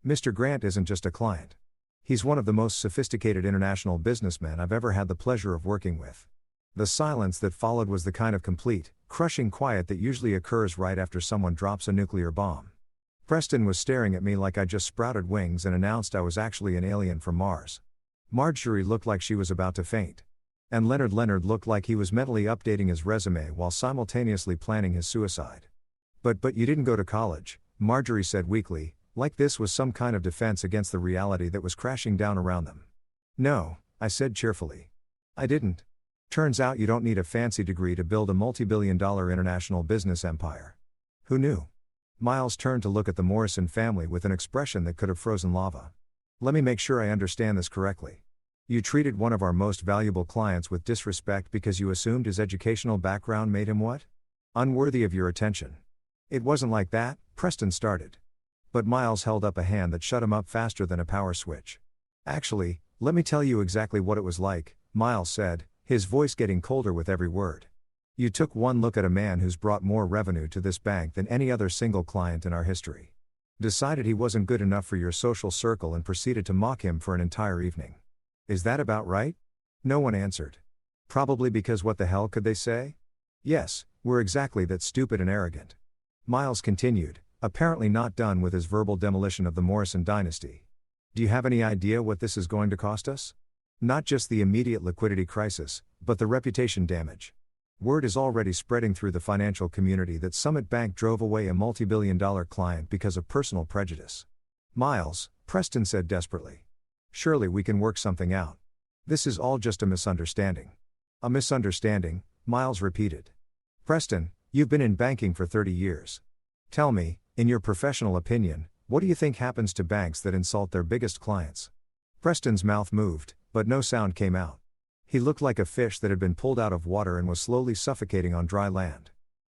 "Mr. Grant isn't just a client. He's one of the most sophisticated international businessmen I've ever had the pleasure of working with." The silence that followed was the kind of complete, crushing quiet that usually occurs right after someone drops a nuclear bomb. Preston was staring at me like I just sprouted wings and announced I was actually an alien from Mars. Marjorie looked like she was about to faint. And Leonard looked like he was mentally updating his resume while simultaneously planning his suicide. But you didn't go to college," Marjorie said weakly, like this was some kind of defense against the reality that was crashing down around them. "No," I said cheerfully. "I didn't. Turns out you don't need a fancy degree to build a multi-billion-dollar international business empire." "Who knew?" Miles turned to look at the Morrison family with an expression that could have frozen lava. "Let me make sure I understand this correctly. You treated one of our most valuable clients with disrespect because you assumed his educational background made him what? Unworthy of your attention." "It wasn't like that," Preston started. But Miles held up a hand that shut him up faster than a power switch. "Actually, let me tell you exactly what it was like," Miles said, his voice getting colder with every word. "You took one look at a man who's brought more revenue to this bank than any other single client in our history. Decided he wasn't good enough for your social circle and proceeded to mock him for an entire evening. Is that about right?" No one answered. "Probably because what the hell could they say?" "Yes, we're exactly that stupid and arrogant." Miles continued, apparently not done with his verbal demolition of the Morrison dynasty. "Do you have any idea what this is going to cost us? Not just the immediate liquidity crisis, but the reputation damage. Word is already spreading through the financial community that Summit Bank drove away a multi-billion-dollar client because of personal prejudice." "Miles," Preston said desperately. "Surely we can work something out. This is all just a misunderstanding." "A misunderstanding," Miles repeated. "Preston, you've been in banking for 30 years. Tell me, in your professional opinion, what do you think happens to banks that insult their biggest clients?" Preston's mouth moved, but no sound came out. He looked like a fish that had been pulled out of water and was slowly suffocating on dry land.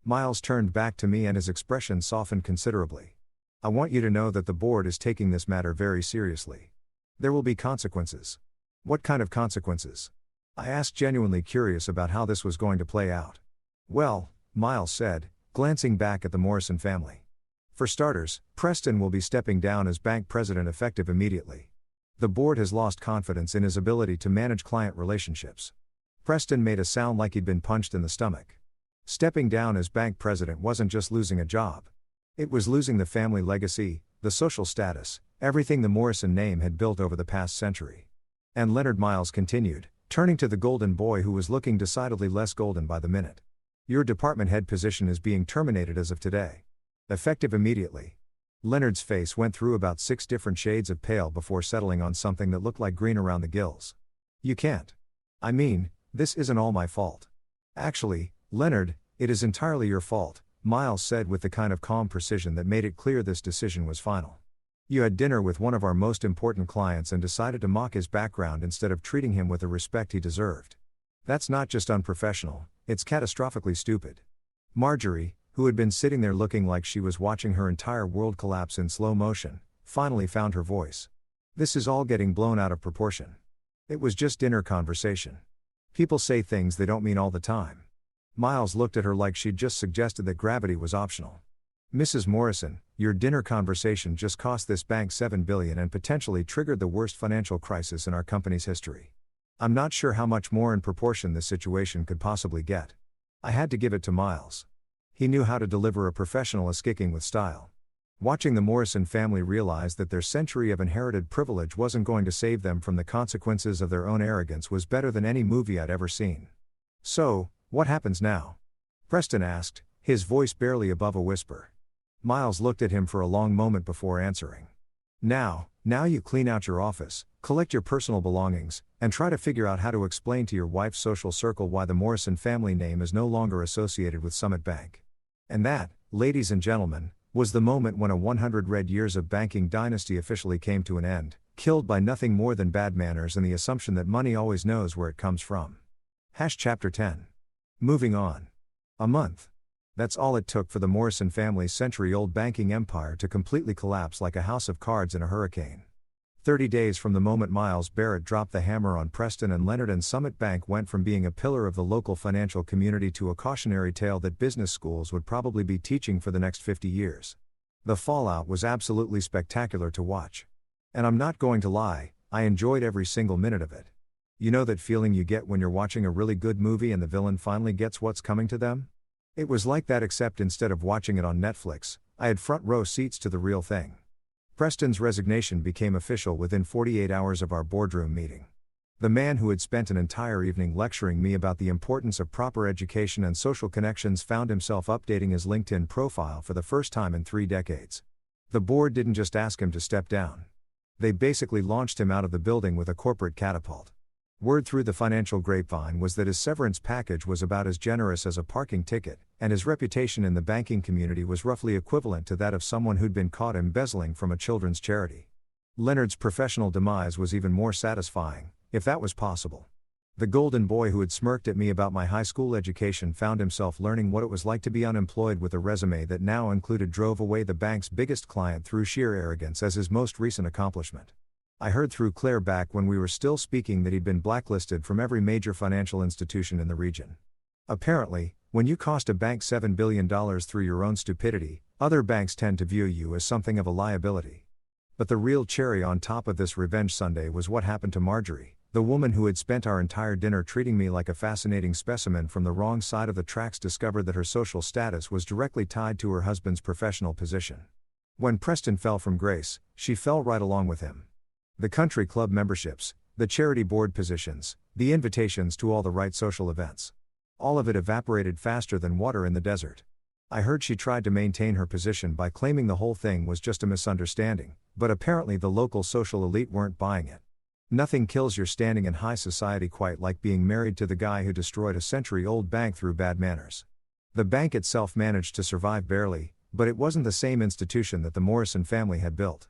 Miles turned back to me and his expression softened considerably. "I want you to know that the board is taking this matter very seriously. There will be consequences." "What kind of consequences?" I asked, genuinely curious about how this was going to play out. "Well," Miles said, glancing back at the Morrison family. "For starters, Preston will be stepping down as bank president effective immediately. The board has lost confidence in his ability to manage client relationships." Preston made a sound like he'd been punched in the stomach. Stepping down as bank president wasn't just losing a job. It was losing the family legacy, the social status, everything the Morrison name had built over the past century. And Leonard, Miles continued, turning to the golden boy who was looking decidedly less golden by the minute. "Your department head position is being terminated as of today. Effective immediately." Leonard's face went through about 6 different shades of pale before settling on something that looked like green around the gills. "You can't. I mean, this isn't all my fault." "Actually, Leonard, it is entirely your fault," Miles said with the kind of calm precision that made it clear this decision was final. "You had dinner with one of our most important clients and decided to mock his background instead of treating him with the respect he deserved. That's not just unprofessional, it's catastrophically stupid." Marjorie, who had been sitting there looking like she was watching her entire world collapse in slow motion, finally found her voice. "This is all getting blown out of proportion. It was just dinner conversation. People say things they don't mean all the time. Miles looked at her like she'd just suggested that gravity was optional. Mrs. Morrison, your dinner conversation just cost this bank $7 billion and potentially triggered the worst financial crisis in our company's history. I'm not sure how much more in proportion this situation could possibly get. I had to give it to Miles. He knew how to deliver a professional kicking with style. Watching the Morrison family realize that their century of inherited privilege wasn't going to save them from the consequences of their own arrogance was better than any movie I'd ever seen. So, what happens now? Preston asked, his voice barely above a whisper. Miles looked at him for a long moment before answering. Now you clean out your office, collect your personal belongings, and try to figure out how to explain to your wife's social circle why the Morrison family name is no longer associated with Summit Bank. And that, ladies and gentlemen, was the moment when a 100 red years of banking dynasty officially came to an end, killed by nothing more than bad manners and the assumption that money always knows where it comes from. Chapter 10. Moving on. A month. That's all it took for the Morrison family's century-old banking empire to completely collapse like a house of cards in a hurricane. 30 days from the moment Miles Barrett dropped the hammer on Preston and Leonard, and Summit Bank went from being a pillar of the local financial community to a cautionary tale that business schools would probably be teaching for the next 50 years. The fallout was absolutely spectacular to watch. And I'm not going to lie, I enjoyed every single minute of it. You know that feeling you get when you're watching a really good movie and the villain finally gets what's coming to them? It was like that, except instead of watching it on Netflix, I had front row seats to the real thing. Preston's resignation became official within 48 hours of our boardroom meeting. The man who had spent an entire evening lecturing me about the importance of proper education and social connections found himself updating his LinkedIn profile for the first time in 3 decades. The board didn't just ask him to step down. They basically launched him out of the building with a corporate catapult. Word through the financial grapevine was that his severance package was about as generous as a parking ticket, and his reputation in the banking community was roughly equivalent to that of someone who'd been caught embezzling from a children's charity. Leonard's professional demise was even more satisfying, if that was possible. The golden boy who had smirked at me about my high school education found himself learning what it was like to be unemployed with a resume that now included drove away the bank's biggest client through sheer arrogance as his most recent accomplishment. I heard through Clare back when we were still speaking that he'd been blacklisted from every major financial institution in the region. Apparently, when you cost a bank $7 billion through your own stupidity, other banks tend to view you as something of a liability. But the real cherry on top of this revenge sundae was what happened to Marjorie, the woman who had spent our entire dinner treating me like a fascinating specimen from the wrong side of the tracks discovered that her social status was directly tied to her husband's professional position. When Preston fell from grace, she fell right along with him. The country club memberships, the charity board positions, the invitations to all the right social events. All of it evaporated faster than water in the desert. I heard she tried to maintain her position by claiming the whole thing was just a misunderstanding, but apparently the local social elite weren't buying it. Nothing kills your standing in high society quite like being married to the guy who destroyed a century-old bank through bad manners. The bank itself managed to survive barely, but it wasn't the same institution that the Morrison family had built.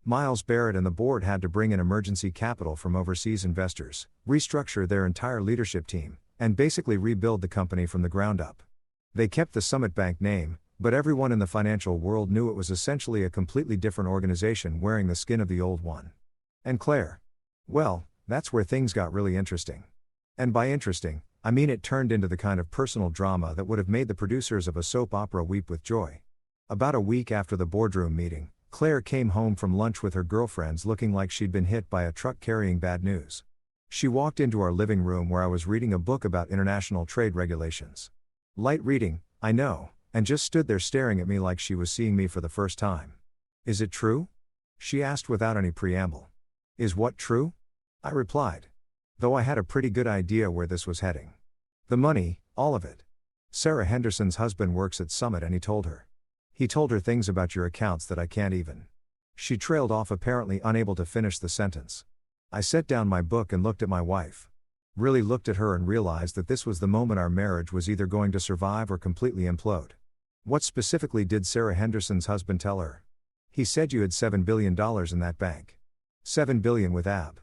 Miles Barrett and the board had to bring in emergency capital from overseas investors, restructure their entire leadership team, and basically rebuild the company from the ground up. They kept the Summit Bank name, but everyone in the financial world knew it was essentially a completely different organization wearing the skin of the old one. And Clare? Well, that's where things got really interesting. And by interesting, I mean it turned into the kind of personal drama that would have made the producers of a soap opera weep with joy. About a week after the boardroom meeting, Clare came home from lunch with her girlfriends looking like she'd been hit by a truck carrying bad news. She walked into our living room where I was reading a book about international trade regulations. Light reading, I know, and just stood there staring at me like she was seeing me for the first time. Is it true? She asked without any preamble. Is what true? I replied. Though I had a pretty good idea where this was heading. The money, all of it. Sarah Henderson's husband works at Summit and he told her. He told her things about your accounts that I can't even. She trailed off, apparently unable to finish the sentence. I set down my book and looked at my wife. Really looked at her and realized that this was the moment our marriage was either going to survive or completely implode. What specifically did Sarah Henderson's husband tell her? He said you had $7 billion in that bank. $7 billion with AB.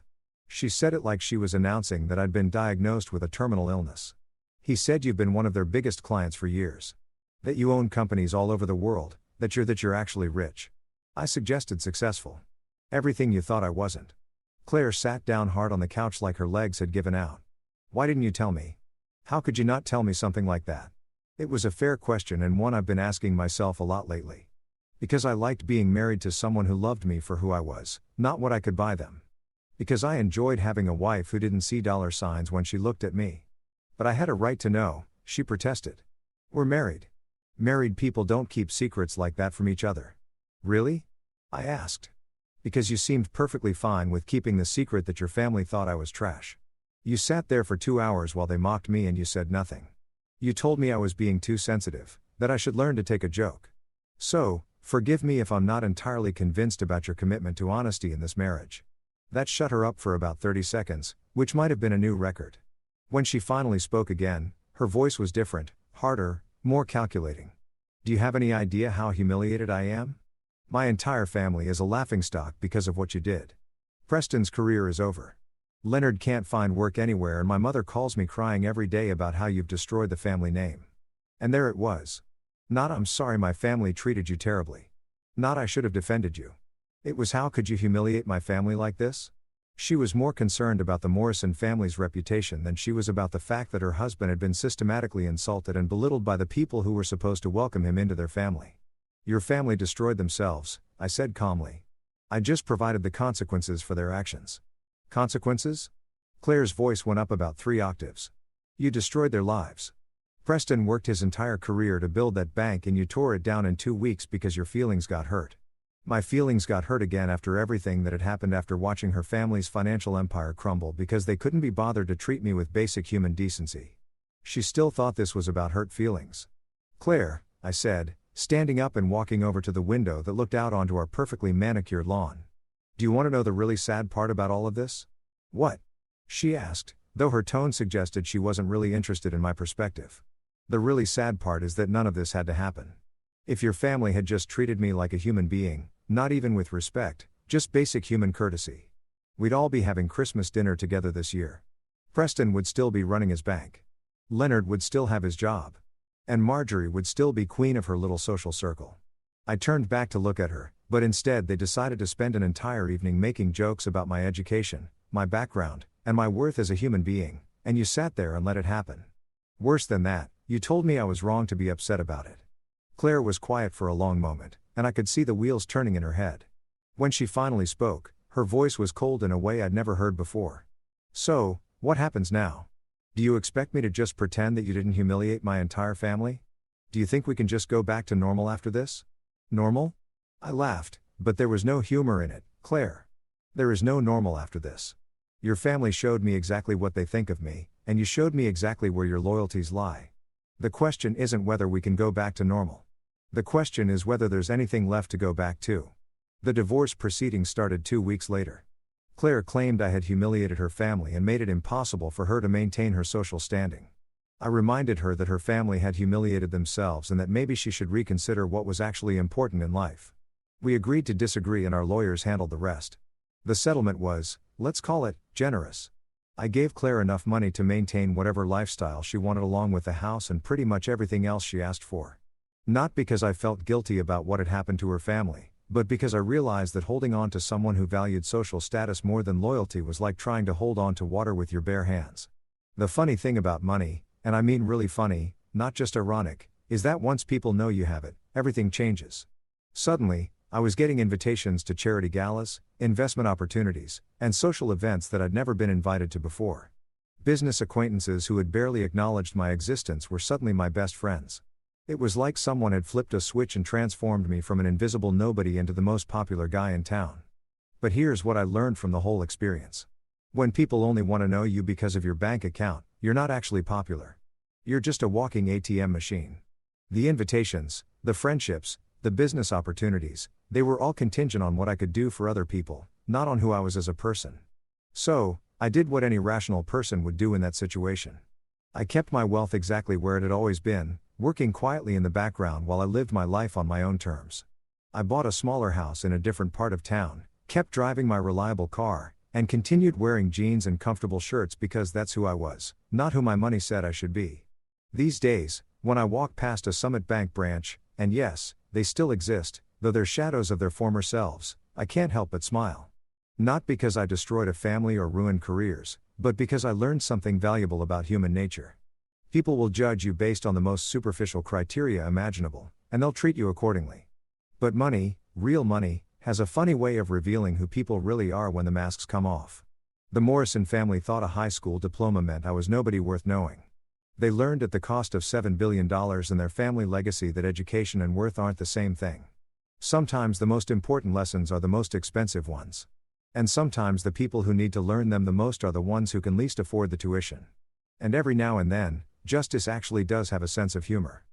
She said it like she was announcing that I'd been diagnosed with a terminal illness. He said you've been one of their biggest clients for years. That you own companies all over the world, that you're actually rich. I suggested successful. Everything you thought I wasn't. Claire sat down hard on the couch like her legs had given out. Why didn't you tell me? How could you not tell me something like that? It was a fair question and one I've been asking myself a lot lately. Because I liked being married to someone who loved me for who I was, not what I could buy them. Because I enjoyed having a wife who didn't see dollar signs when she looked at me. But I had a right to know, she protested. We're married. Married people don't keep secrets like that from each other. Really? I asked. Because you seemed perfectly fine with keeping the secret that your family thought I was trash. You sat there for 2 hours while they mocked me and you said nothing. You told me I was being too sensitive, that I should learn to take a joke. So, forgive me if I'm not entirely convinced about your commitment to honesty in this marriage. That shut her up for about 30 seconds, which might have been a new record. When she finally spoke again, her voice was different, harder, more calculating. Do you have any idea how humiliated I am? My entire family is a laughingstock because of what you did. Preston's career is over. Leonard can't find work anywhere and my mother calls me crying every day about how you've destroyed the family name. And there it was. Not I'm sorry my family treated you terribly. Not I should have defended you. It was how could you humiliate my family like this? She was more concerned about the Morrison family's reputation than she was about the fact that her husband had been systematically insulted and belittled by the people who were supposed to welcome him into their family. Your family destroyed themselves, I said calmly. I just provided the consequences for their actions. Consequences? Claire's voice went up about 3 octaves. You destroyed their lives. Preston worked his entire career to build that bank and you tore it down in 2 weeks because your feelings got hurt. My feelings got hurt again after everything that had happened after watching her family's financial empire crumble because they couldn't be bothered to treat me with basic human decency. She still thought this was about hurt feelings. Claire, I said, standing up and walking over to the window that looked out onto our perfectly manicured lawn. Do you want to know the really sad part about all of this? What? She asked, though her tone suggested she wasn't really interested in my perspective. The really sad part is that none of this had to happen. If your family had just treated me like a human being, not even with respect, just basic human courtesy, we'd all be having Christmas dinner together this year. Preston would still be running his bank. Leonard would still have his job. And Marjorie would still be queen of her little social circle. I turned back to look at her, but instead they decided to spend an entire evening making jokes about my education, my background, and my worth as a human being, and you sat there and let it happen. Worse than that, you told me I was wrong to be upset about it. Claire was quiet for a long moment, and I could see the wheels turning in her head. When she finally spoke, her voice was cold in a way I'd never heard before. So, what happens now? Do you expect me to just pretend that you didn't humiliate my entire family? Do you think we can just go back to normal after this? Normal? I laughed, but there was no humor in it, Claire. There is no normal after this. Your family showed me exactly what they think of me, and you showed me exactly where your loyalties lie. The question isn't whether we can go back to normal. The question is whether there's anything left to go back to. The divorce proceedings started 2 weeks later. Claire claimed I had humiliated her family and made it impossible for her to maintain her social standing. I reminded her that her family had humiliated themselves and that maybe she should reconsider what was actually important in life. We agreed to disagree and our lawyers handled the rest. The settlement was, let's call it, generous. I gave Claire enough money to maintain whatever lifestyle she wanted along with the house and pretty much everything else she asked for. Not because I felt guilty about what had happened to her family, but because I realized that holding on to someone who valued social status more than loyalty was like trying to hold on to water with your bare hands. The funny thing about money, and I mean really funny, not just ironic, is that once people know you have it, everything changes. Suddenly, I was getting invitations to charity galas, investment opportunities, and social events that I'd never been invited to before. Business acquaintances who had barely acknowledged my existence were suddenly my best friends. It was like someone had flipped a switch and transformed me from an invisible nobody into the most popular guy in town. But here's what I learned from the whole experience. When people only want to know you because of your bank account, you're not actually popular. You're just a walking ATM machine. The invitations, the friendships, the business opportunities, they were all contingent on what I could do for other people, not on who I was as a person. So, I did what any rational person would do in that situation. I kept my wealth exactly where it had always been, working quietly in the background while I lived my life on my own terms. I bought a smaller house in a different part of town, kept driving my reliable car, and continued wearing jeans and comfortable shirts because that's who I was, not who my money said I should be. These days, when I walk past a Summit Bank branch, and yes, they still exist, though they're shadows of their former selves, I can't help but smile. Not because I destroyed a family or ruined careers, but because I learned something valuable about human nature. People will judge you based on the most superficial criteria imaginable, and they'll treat you accordingly. But money, real money, has a funny way of revealing who people really are when the masks come off. The Morrison family thought a high school diploma meant I was nobody worth knowing. They learned at the cost of $7 billion in their family legacy that education and worth aren't the same thing. Sometimes the most important lessons are the most expensive ones. And sometimes the people who need to learn them the most are the ones who can least afford the tuition. And every now and then, justice actually does have a sense of humor.